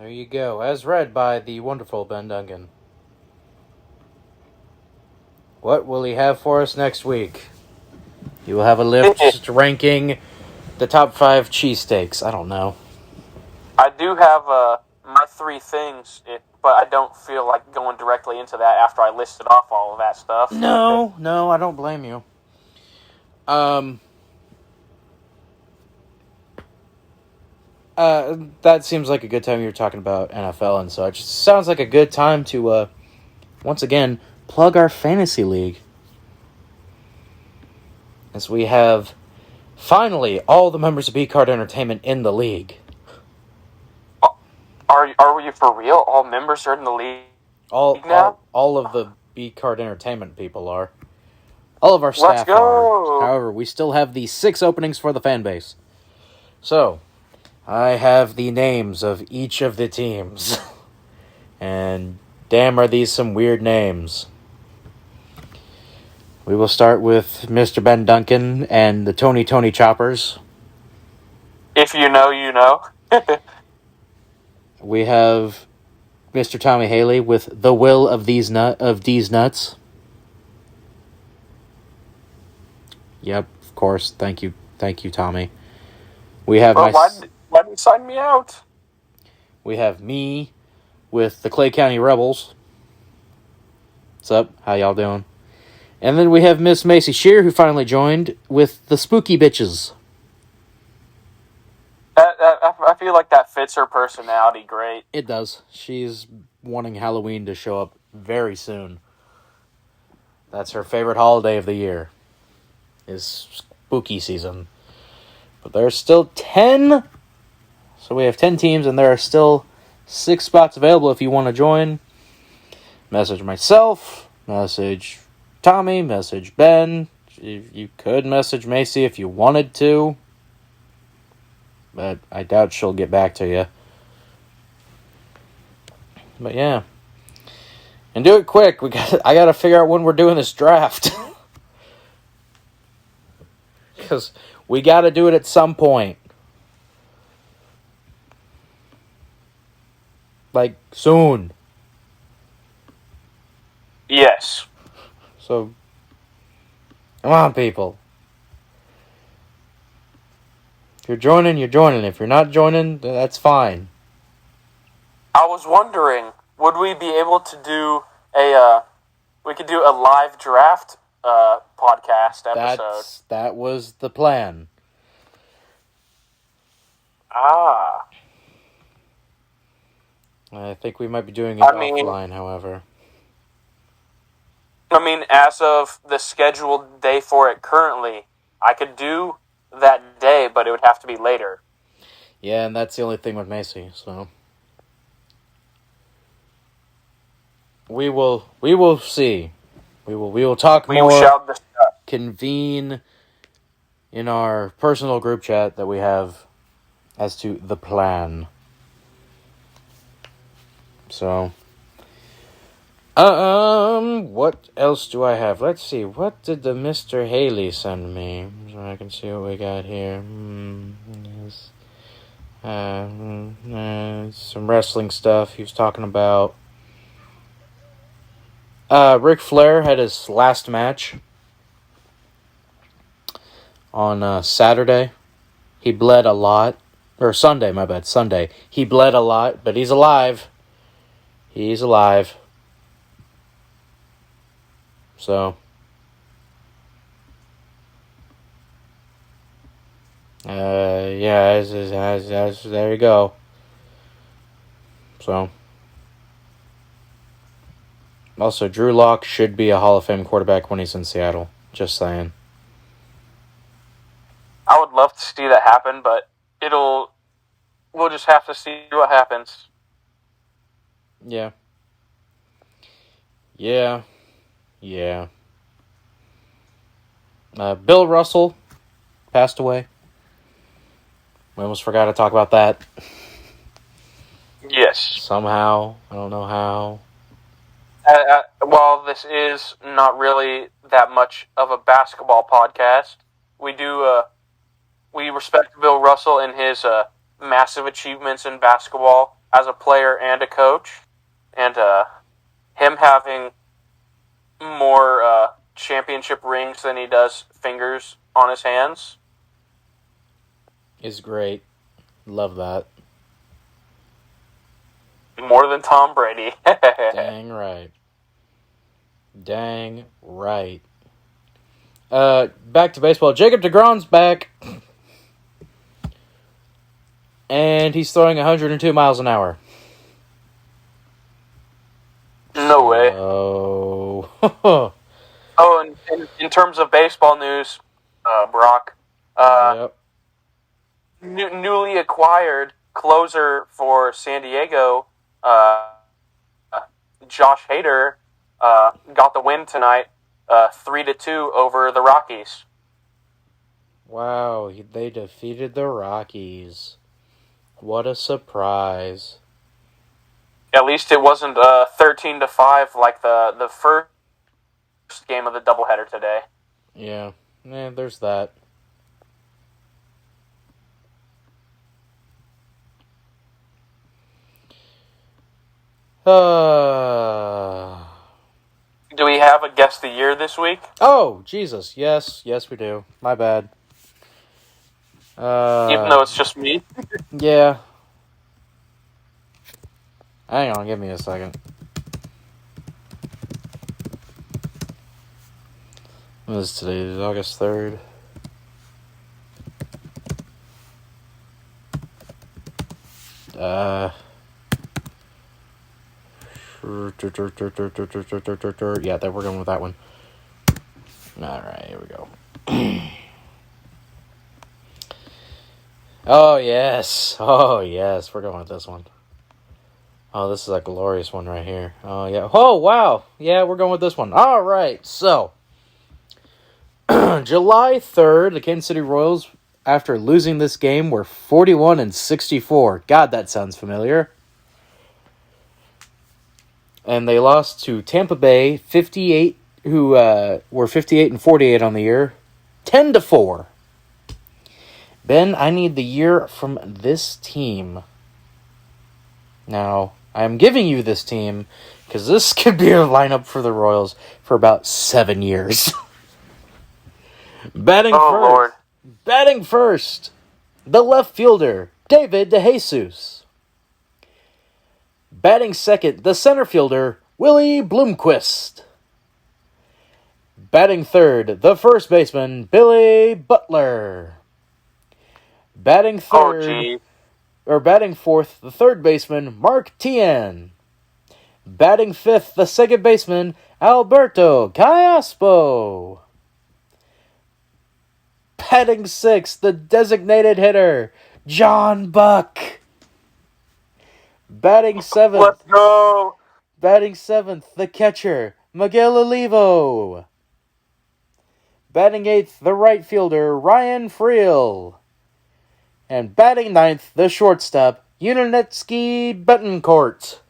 There you go, as read by the wonderful Ben Duncan. What will he have for us next week? He will have a list ranking the top 5 cheesesteaks. I don't know. I do have my 3 things, but I don't feel like going directly into that after I listed off all of that stuff. No, I don't blame you. That seems like a good time. You're talking about NFL and such. It sounds like a good time to, once again, plug our fantasy league. As we have, finally, all the members of B-Card Entertainment in the league. Are we for real? All members are in the league now? All of the B-Card Entertainment people are. All of our staff are. However, we still have the 6 openings for the fan base. So, I have the names of each of the teams. And damn, are these some weird names. We will start with Mr. Ben Duncan and the Tony Choppers. If you know, you know. We have Mr. Tommy Haley with the will of these nuts. Yep, of course. Thank you, Tommy. We have why did you sign me out? We have me with the Clay County Rebels. What's up? How y'all doing? And then we have Miss Macy Shear, who finally joined, with the Spooky Bitches. I feel like that fits her personality great. It does. She's wanting Halloween to show up very soon. That's her favorite holiday of the year, is spooky season. But there's still 10. So we have 10 teams, and there are still 6 spots available if you want to join. Message myself, message Tommy, message Ben. You could message Macy if you wanted to, but I doubt she'll get back to you. But yeah. And do it quick. I gotta figure out when we're doing this draft. Because we gotta do it at some point. Like, soon. Yes. So, come on, people. If you're joining, you're joining. If you're not joining, that's fine. I was wondering, would we be able to do we could do a live draft podcast episode? That was the plan. Ah. I think we might be doing it offline, however. I mean, as of the scheduled day for it currently, I could do that day, but it would have to be later. Yeah, and that's the only thing with Macy, so we will see. We will talk more. We shall discuss. Convene in our personal group chat that we have as to the plan. So, what else do I have? Let's see. What did the Mr. Haley send me? So I can see what we got here. Yes. Some wrestling stuff he was talking about. Ric Flair had his last match on Saturday. He bled a lot. Or Sunday, my bad. Sunday. He bled a lot, but he's alive. He's alive. So, yeah, there you go. So, also, Drew Lock should be a Hall of Fame quarterback when he's in Seattle. Just saying. I would love to see that happen, but we'll just have to see what happens. Yeah. Bill Russell passed away. We almost forgot to talk about that. Yes. Somehow. I don't know how. While this is not really that much of a basketball podcast, we respect Bill Russell and his massive achievements in basketball as a player and a coach, and him having more championship rings than he does fingers on his hands is great. Love that. More than Tom Brady. Dang right. Dang right. Back to baseball. Jacob deGrom's back. And he's throwing 102 miles an hour. No way. Oh. Oh, and in terms of baseball news, Brock, Yep. newly acquired closer for San Diego, Josh Hader, got the win tonight, 3-2 over the Rockies. Wow, they defeated the Rockies. What a surprise. At least it wasn't 13-5 like the first game of the doubleheader today. Yeah, there's that. Do we have a guest of the year this week? Oh, Jesus. Yes, we do. My bad. Even though it's just me? Yeah. Hang on, give me a second. What is today? August 3rd. Yeah, we're going with that one. Alright, here we go. Oh, yes, we're going with this one. Oh, this is a glorious one right here. Oh, yeah. Oh, wow. Yeah, we're going with this one. All right, so July 3rd, the Kansas City Royals, after losing this game, were 41-64. God, that sounds familiar. And they lost to Tampa Bay, 58, who were 58-48 on the year, 10-4. Ben, I need the year from this team. Now, I'm giving you this team because this could be a lineup for the Royals for about 7 years. Batting first. Lord. Batting first. The left fielder, David DeJesus. Batting second, the center fielder, Willie Bloomquist. Batting third, the first baseman, Billy Butler. Batting third, batting fourth, the third baseman, Mark Tien. Batting fifth, the second baseman, Alberto Callaspo. Batting sixth, the designated hitter, John Buck. Batting seventh. Let's go. Batting seventh, the catcher, Miguel Olivo. Batting eighth, the right fielder, Ryan Friel. And batting ninth, the shortstop, Yunenetsky Betancourt.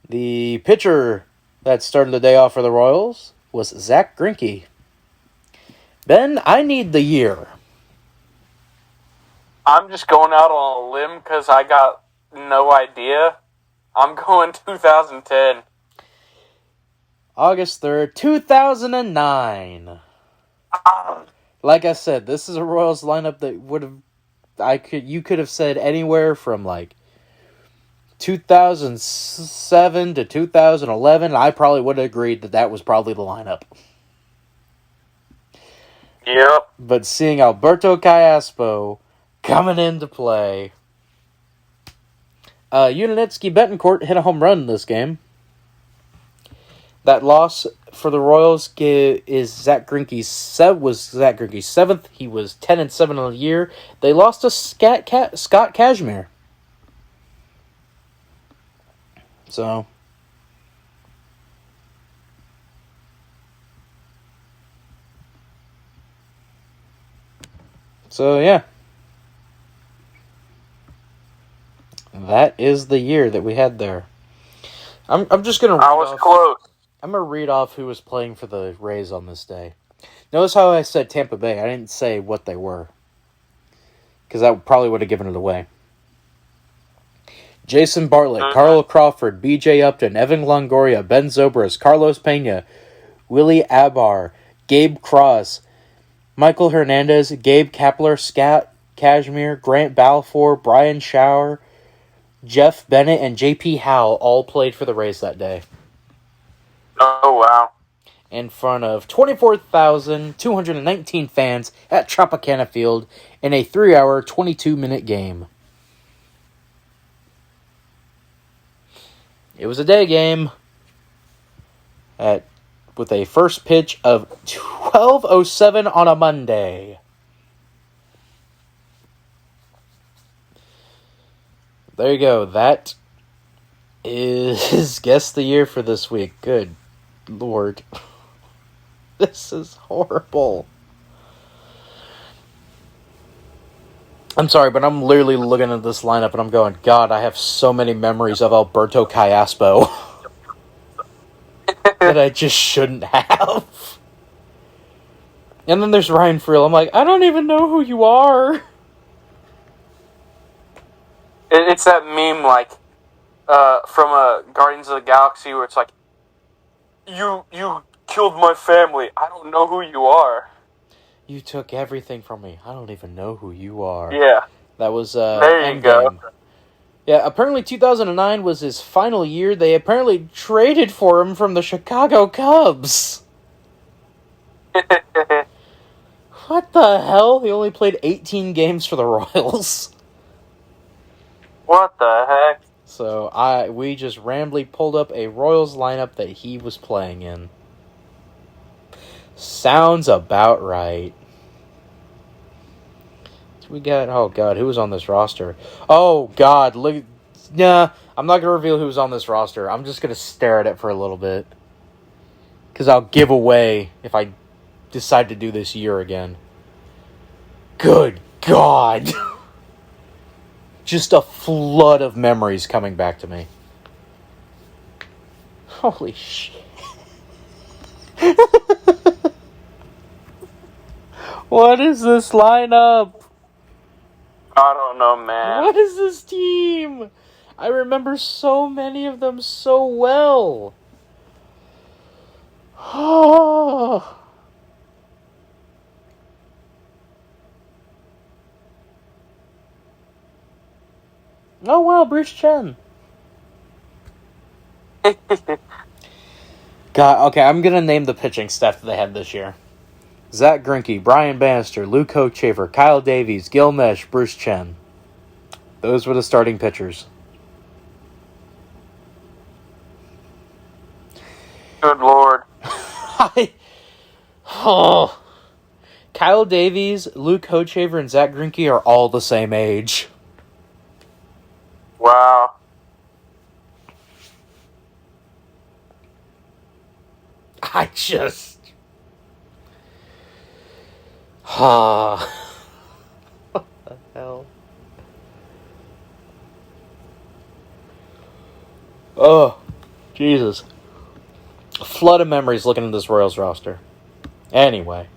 The pitcher that started the day off for the Royals was Zach Greinke. Ben, I need the year. I'm just going out on a limb because I got no idea. I'm going 2010. August 3rd, 2009. Like I said, this is a Royals lineup that you could have said anywhere from like 2007 to 2011. I probably would have agreed that was probably the lineup. Yep. But seeing Alberto Callaspo coming into play, Yunenetsky Betancourt hit a home run in this game. That loss for the Royals was Zach Greinke's seventh. He was 10-7 on the year. They lost to Scott Kazmir. So yeah. That is the year that we had there. I'm just gonna. I was close. I'm gonna read off who was playing for the Rays on this day. Notice how I said Tampa Bay. I didn't say what they were, because that probably would have given it away. Jason Bartlett, Carl Crawford, B.J. Upton, Evan Longoria, Ben Zobrist, Carlos Pena, Willie Abar, Gabe Cross, Michael Hernandez, Gabe Kapler, Scott Kashmir, Grant Balfour, Brian Shower, Jeff Bennett, and J.P. Howell all played for the Rays that day. Oh, wow. In front of 24,219 fans at Tropicana Field in a 3-hour, 22-minute game. It was a day game with a first pitch of 12:07 on a Monday. There you go. That is Guess the Year for this week. Good Lord. This is horrible. I'm sorry, but I'm literally looking at this lineup and I'm going, God, I have so many memories of Alberto Callaspo that I just shouldn't have. And then there's Ryan Friel. I'm like, I don't even know who you are. It's that meme, like, from Guardians of the Galaxy, where it's like, you killed my family. I don't know who you are. You took everything from me. I don't even know who you are. Yeah. That was there you go. Yeah, apparently 2009 was his final year. They apparently traded for him from the Chicago Cubs. What the hell? He only played 18 games for the Royals. What the heck? So we just randomly pulled up a Royals lineup that he was playing in. Sounds about right. We got, oh God, who was on this roster? Oh God, look. Nah, I'm not going to reveal who's on this roster. I'm just going to stare at it for a little bit. Because I'll give away if I decide to do this year again. Good God. Just a flood of memories coming back to me. Holy shit. What is this lineup? I don't know, man. What is this team? I remember so many of them so well. Oh. Oh wow, Bruce Chen. God, okay, I'm gonna name the pitching staff that they had this year. Zach Greinke, Brian Bannister, Luke Hochevar, Kyle Davies, Gil Mesh, Bruce Chen. Those were the starting pitchers. Good Lord. Kyle Davies, Luke Hochevar, and Zach Greinke are all the same age. Wow. I just... what the hell? Oh, Jesus. A flood of memories looking at this Royals roster. Anyway.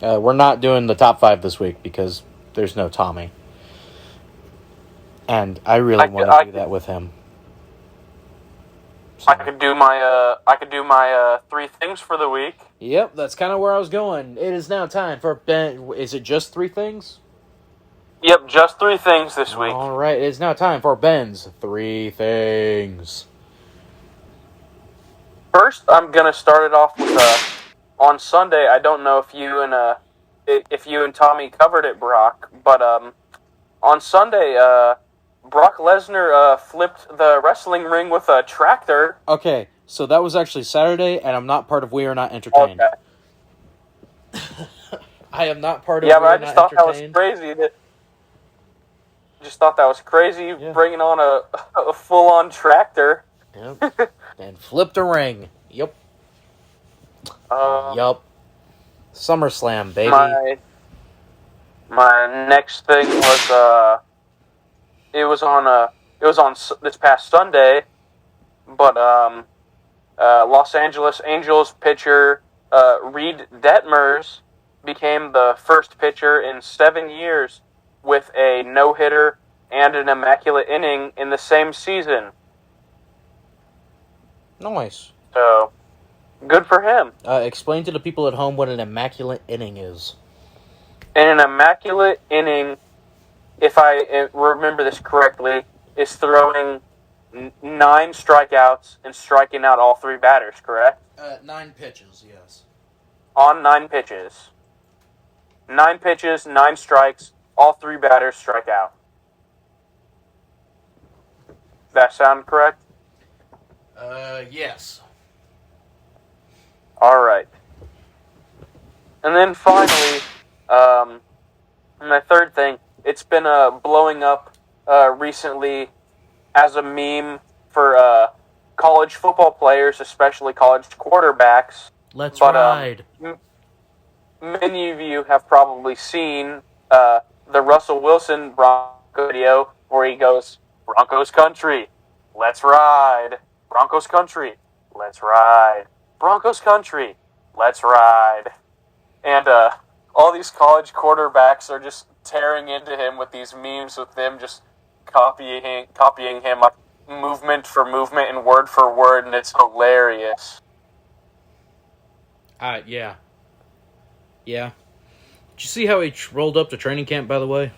We're not doing the top 5 this week because there's no Tommy. And I really want to do that with him. So. I could do my 3 things for the week. Yep, that's kind of where I was going. It is now time for Ben. Is it just 3 things? Yep, just 3 things this week. All right, it is now time for Ben's 3 things. First, I'm gonna start it off with on Sunday. I don't know if you and Tommy covered it, Brock, but on Sunday, Brock Lesnar flipped the wrestling ring with a tractor. Okay, so that was actually Saturday, and I'm not part of We Are Not Entertained. Okay. I am not part of Yeah, We but Are I just Not thought that was Entertained. crazy. Yeah. Bringing on a full-on tractor. Yep. And flipped a ring. Yep. Yup. SummerSlam, baby. My next thing was it was on this past Sunday, but Los Angeles Angels pitcher Reed Detmers became the first pitcher in 7 years with a no-hitter and an immaculate inning in the same season. Nice. So, good for him. Explain to the people at home what an immaculate inning is. And an immaculate inning, if I remember this correctly, is throwing 9 strikeouts and striking out all 3 batters, correct? 9 pitches, yes. On 9 pitches. 9 pitches, 9 strikes, all 3 batters strike out. That sound correct? Yes. All right. And then finally, my third thing, it's been blowing up recently as a meme for college football players, especially college quarterbacks. Let's ride. Many of you have probably seen the Russell Wilson Bronco video where he goes, "Broncos country, let's ride. Broncos country, let's ride. Broncos country, let's ride." And all these college quarterbacks are just tearing into him with these memes with them just copying him up movement for movement and word for word, and it's hilarious. Yeah. Yeah. Did you see how he rolled up to training camp, by the way?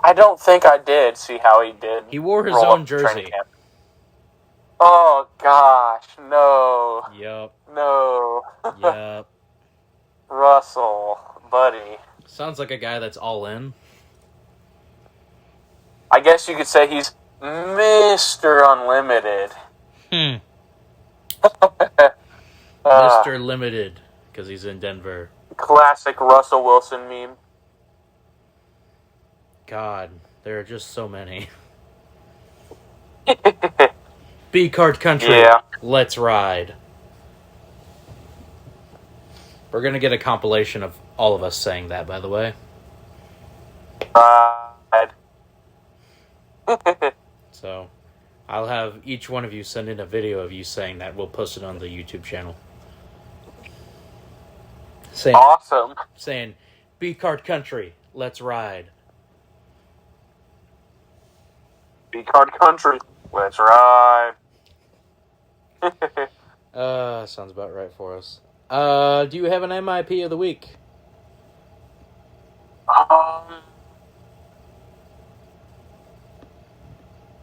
I don't think I did see how he did. He wore his roll own up to training jersey. camp. Oh, gosh, no. Yup. No. Yup. Russell, buddy. Sounds like a guy that's all in. I guess you could say he's Mr. Unlimited. Mr. Limited, because he's in Denver. Classic Russell Wilson meme. God, there are just so many. B-Card Country, Yeah. let's ride. We're going to get a compilation of all of us saying that, by the way. Ride. So, I'll have each one of you send in a video of you saying that. We'll post it on the YouTube channel. Awesome. Saying, B-Card Country, let's ride. B-Card Country, let's ride. Sounds about right for us. Do you have an MIP of the week?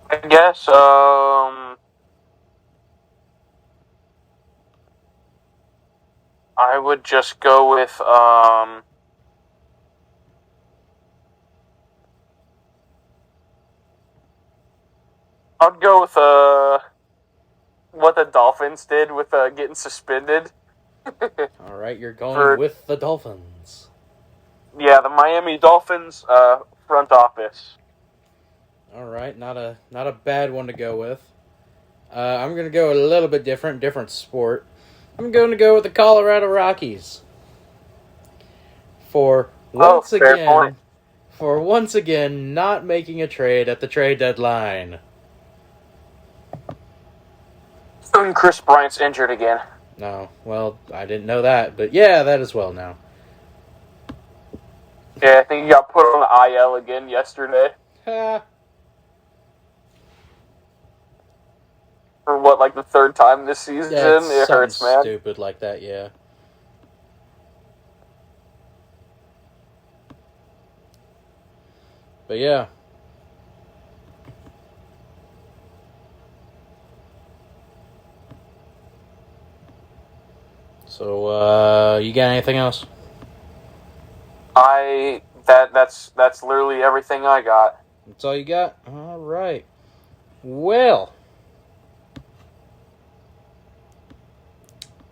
I guess, I would just go with, I'd go with, what the Dolphins did with, getting suspended. Alright, you're going with the Dolphins. Yeah, the Miami Dolphins, front office. Alright, not a bad one to go with. I'm going to go a little bit different sport. I'm going to go with the Colorado Rockies. For once again not making a trade at the trade deadline. And Chris Bryant's injured again. No, well, I didn't know that, but yeah, that as well now. Yeah, I think he got put on the IL again yesterday. Ha. For what, like the 3rd time this season? Yeah, it hurts, man. Stupid like that, yeah. But yeah. So, you got anything else? That's literally everything I got. That's all you got? All right. Well,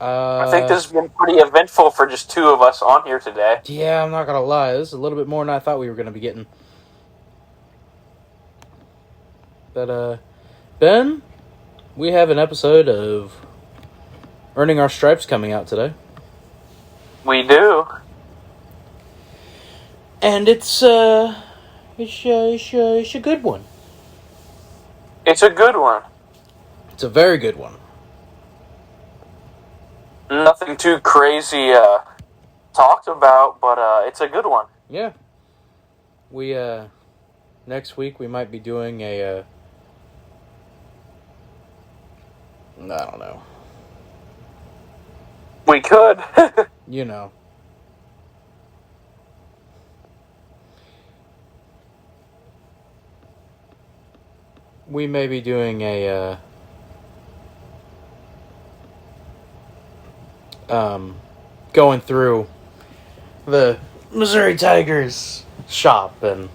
I think this has been pretty eventful for just 2 of us on here today. Yeah, I'm not gonna lie. This is a little bit more than I thought we were gonna be getting. But, Ben, we have an episode of Earning Our Stripes coming out today. We do. And it's a good one. It's a good one. It's a very good one. Nothing too crazy talked about, but it's a good one. Yeah. We next week we might be doing a, I don't know. We could. You know. We may be doing a, going through the Missouri Tigers shop and...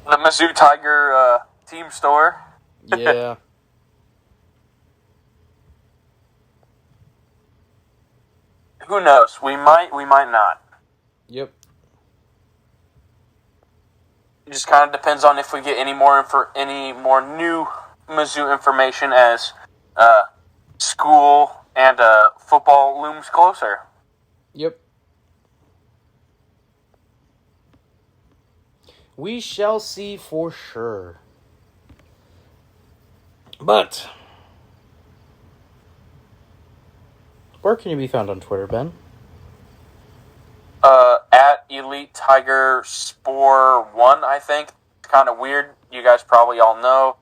The Mizzou Tiger team store. Yeah. Who knows? We might not. Yep. It just kind of depends on if we get any more new Mizzou information as school and football looms closer. Yep. We shall see for sure. But where can you be found on Twitter, Ben? At Elite Tiger Spore 1, I think. It's kind of weird. You guys probably all know.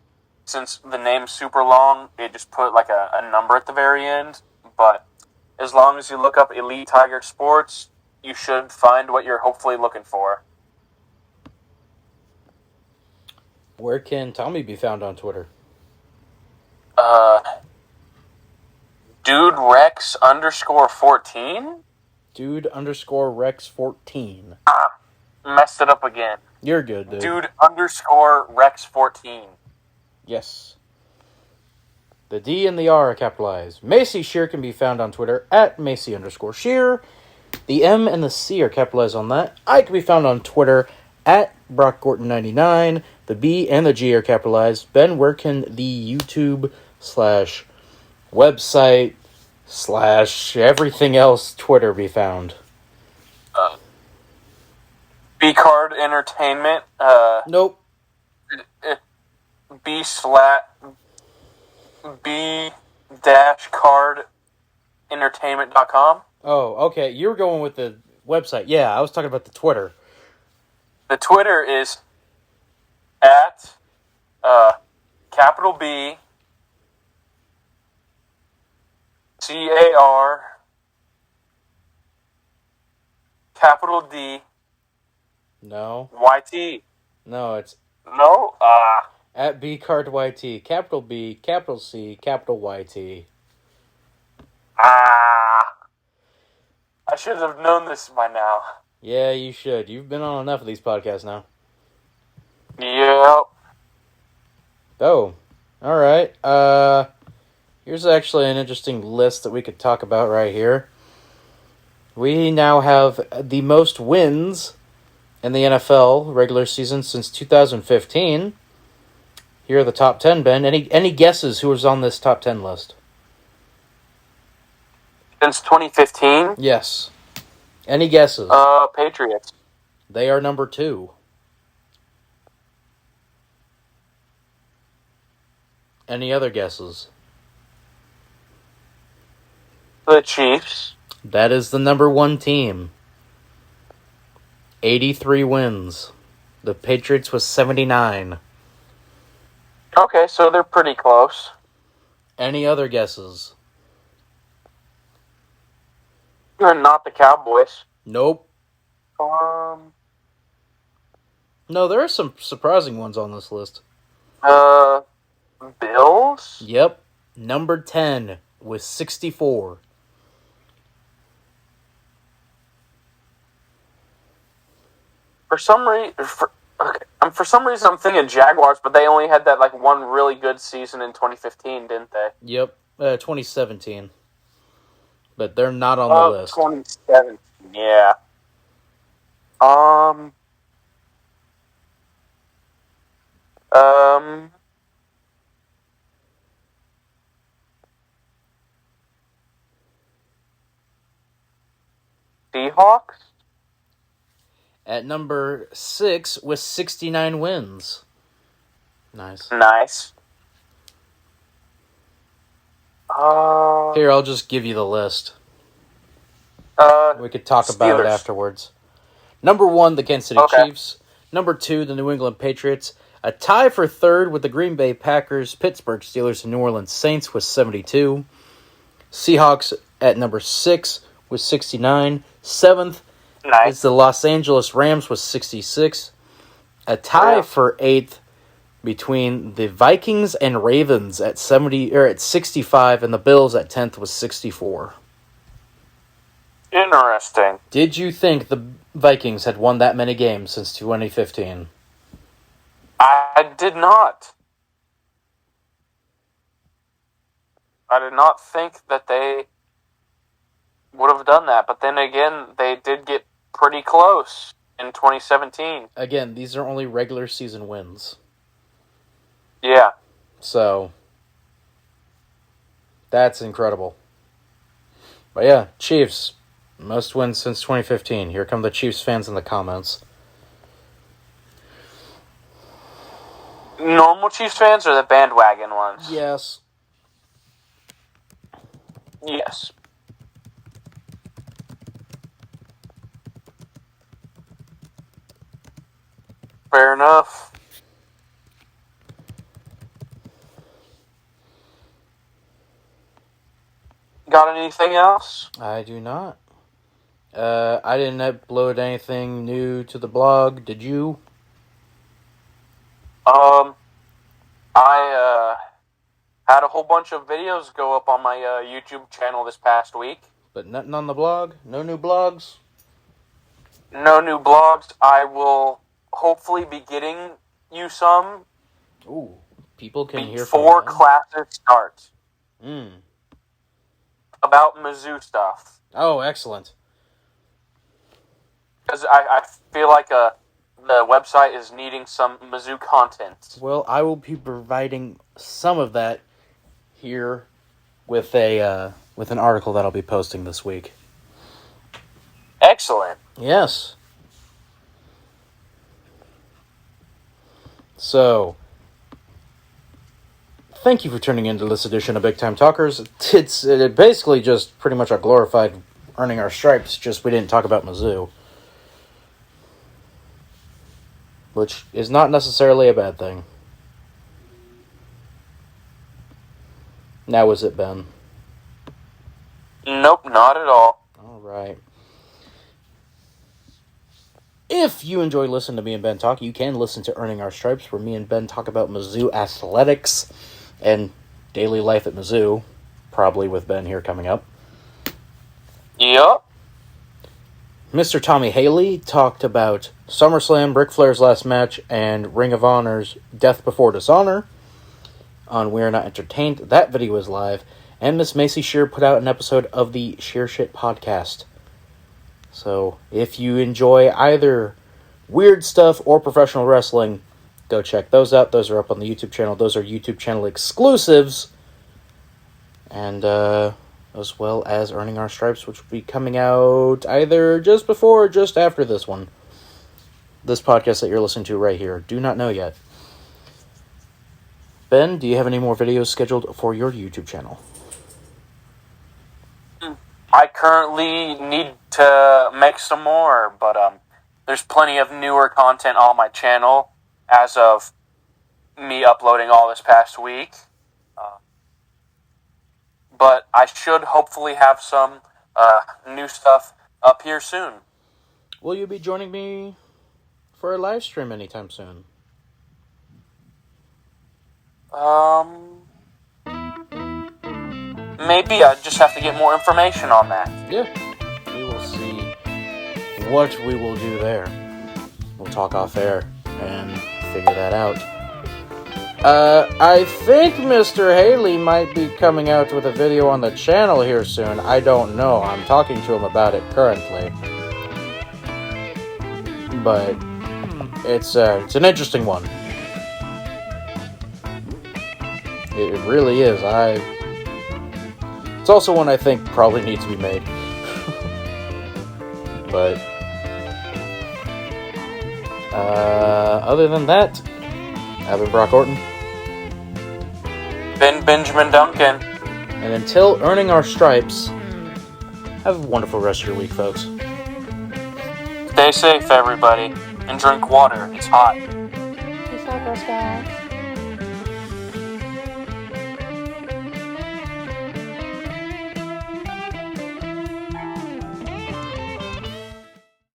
Since the name's super long, it just put like a number at the very end. But as long as you look up Elite Tiger Sports, you should find what you're hopefully looking for. Where can Tommy be found on Twitter? Dude Rex _14? Dude _Rex 14. Messed it up again. You're good, dude. Dude _Rex 14. Yes. The D and the R are capitalized. Macy Shear can be found on Twitter at Macy _Shear. The M and the C are capitalized on that. I can be found on Twitter at Brock Gorton 99. The B and the G are capitalized. Ben, where can the YouTube /website / everything else Twitter be found? B Card Entertainment. Nope. B-card entertainment.com. Oh, okay. You were going with the website. Yeah, I was talking about the Twitter. The Twitter is at capital B CAR capital D No. YT. No, it's No? at BCardYT. Capital B, capital C, capital YT. I should have known this by now. Yeah, you should. You've been on enough of these podcasts now. Yep. Oh, alright. Here's actually an interesting list that we could talk about right here. We now have the most wins in the NFL regular season since 2015. Here are the top 10, Ben. Any guesses who was on this top 10 list? Since 2015? Yes. Any guesses? Patriots. They are number 2. Any other guesses? The Chiefs. That is the number 1 team. 83 wins. The Patriots was 79. Okay, so they're pretty close. Any other guesses? You're not the Cowboys. Nope. No, there are some surprising ones on this list. Bills? Yep. Number 10 with 64. For some reason, I'm thinking Jaguars, but they only had that like one really good season in 2015, didn't they? Yep. 2017. But they're not on the list. 2017. Yeah. Seahawks? At number 6 with 69 wins. Nice. Nice. Here, I'll just give you the list. We could talk about it Steelers. afterwards. Number 1, the Kansas City Okay. Chiefs. Number 2, the New England Patriots. A tie for third with the Green Bay Packers, Pittsburgh Steelers, and New Orleans Saints with 72. Seahawks at number 6 with 69. 7th is the Los Angeles Rams with 66. A tie for 8th between the Vikings and Ravens at 65, and the Bills at 10th with 64. Interesting. Did you think the Vikings had won that many games since 2015? I did not. I did not think that they would have done that, but then again, they did get pretty close in 2017. Again, these are only regular season wins. Yeah. So, that's incredible. But yeah, Chiefs, most wins since 2015. Here come the Chiefs fans in the comments. Normal Chiefs fans or the bandwagon ones? Yes. Yes. Fair enough. Got anything else? I do not. I didn't upload anything new to the blog. Did you? I had a whole bunch of videos go up on my YouTube channel this past week. But nothing on the blog? No new blogs? No new blogs. I will hopefully be getting you some. Ooh, people can hear from before classes start. Mm. About Mizzou stuff. Oh, excellent. Because I feel like the website is needing some Mizzou content. Well, I will be providing some of that here with with an article that I'll be posting this week. Excellent. Yes. So, thank you for tuning in to this edition of Big Time Talkers. It's basically just pretty much a glorified earning our stripes, just we didn't talk about Mizzou. Which is not necessarily a bad thing. Now is it, Ben? Nope, not at all. Alright. If you enjoy listening to me and Ben talk, you can listen to Earning Our Stripes, where me and Ben talk about Mizzou athletics and daily life at Mizzou, probably with Ben here coming up. Yep. Mr. Tommy Haley talked about SummerSlam, Ric Flair's last match, and Ring of Honor's Death Before Dishonor on We Are Not Entertained. That video is live. And Miss Macy Shear put out an episode of the Sheer Shit podcast. So, if you enjoy either weird stuff or professional wrestling, go check those out. Those are up on the YouTube channel. Those are YouTube channel exclusives. And, as well as Earning Our Stripes, which will be coming out either just before or just after this one. This podcast that you're listening to right here. Do not know yet. Ben, do you have any more videos scheduled for your YouTube channel? I currently need to make some more, but there's plenty of newer content on my channel as of me uploading all this past week. But I should hopefully have some new stuff up here soon. Will you be joining me for a live stream anytime soon? Maybe I just have to get more information on that. Yeah, we will see what we will do there. We'll talk off air and figure that out. I think Mr. Haley might be coming out with a video on the channel here soon. I don't know. I'm talking to him about it currently. But it's an interesting one. It really is. It's also one I think probably needs to be made. But other than that, I've been Brock Orton. Ben Benjamin Duncan. And until Earning Our Stripes, have a wonderful rest of your week, folks. Stay safe, everybody. and drink water. It's hot. Peace out, Girl Scouts.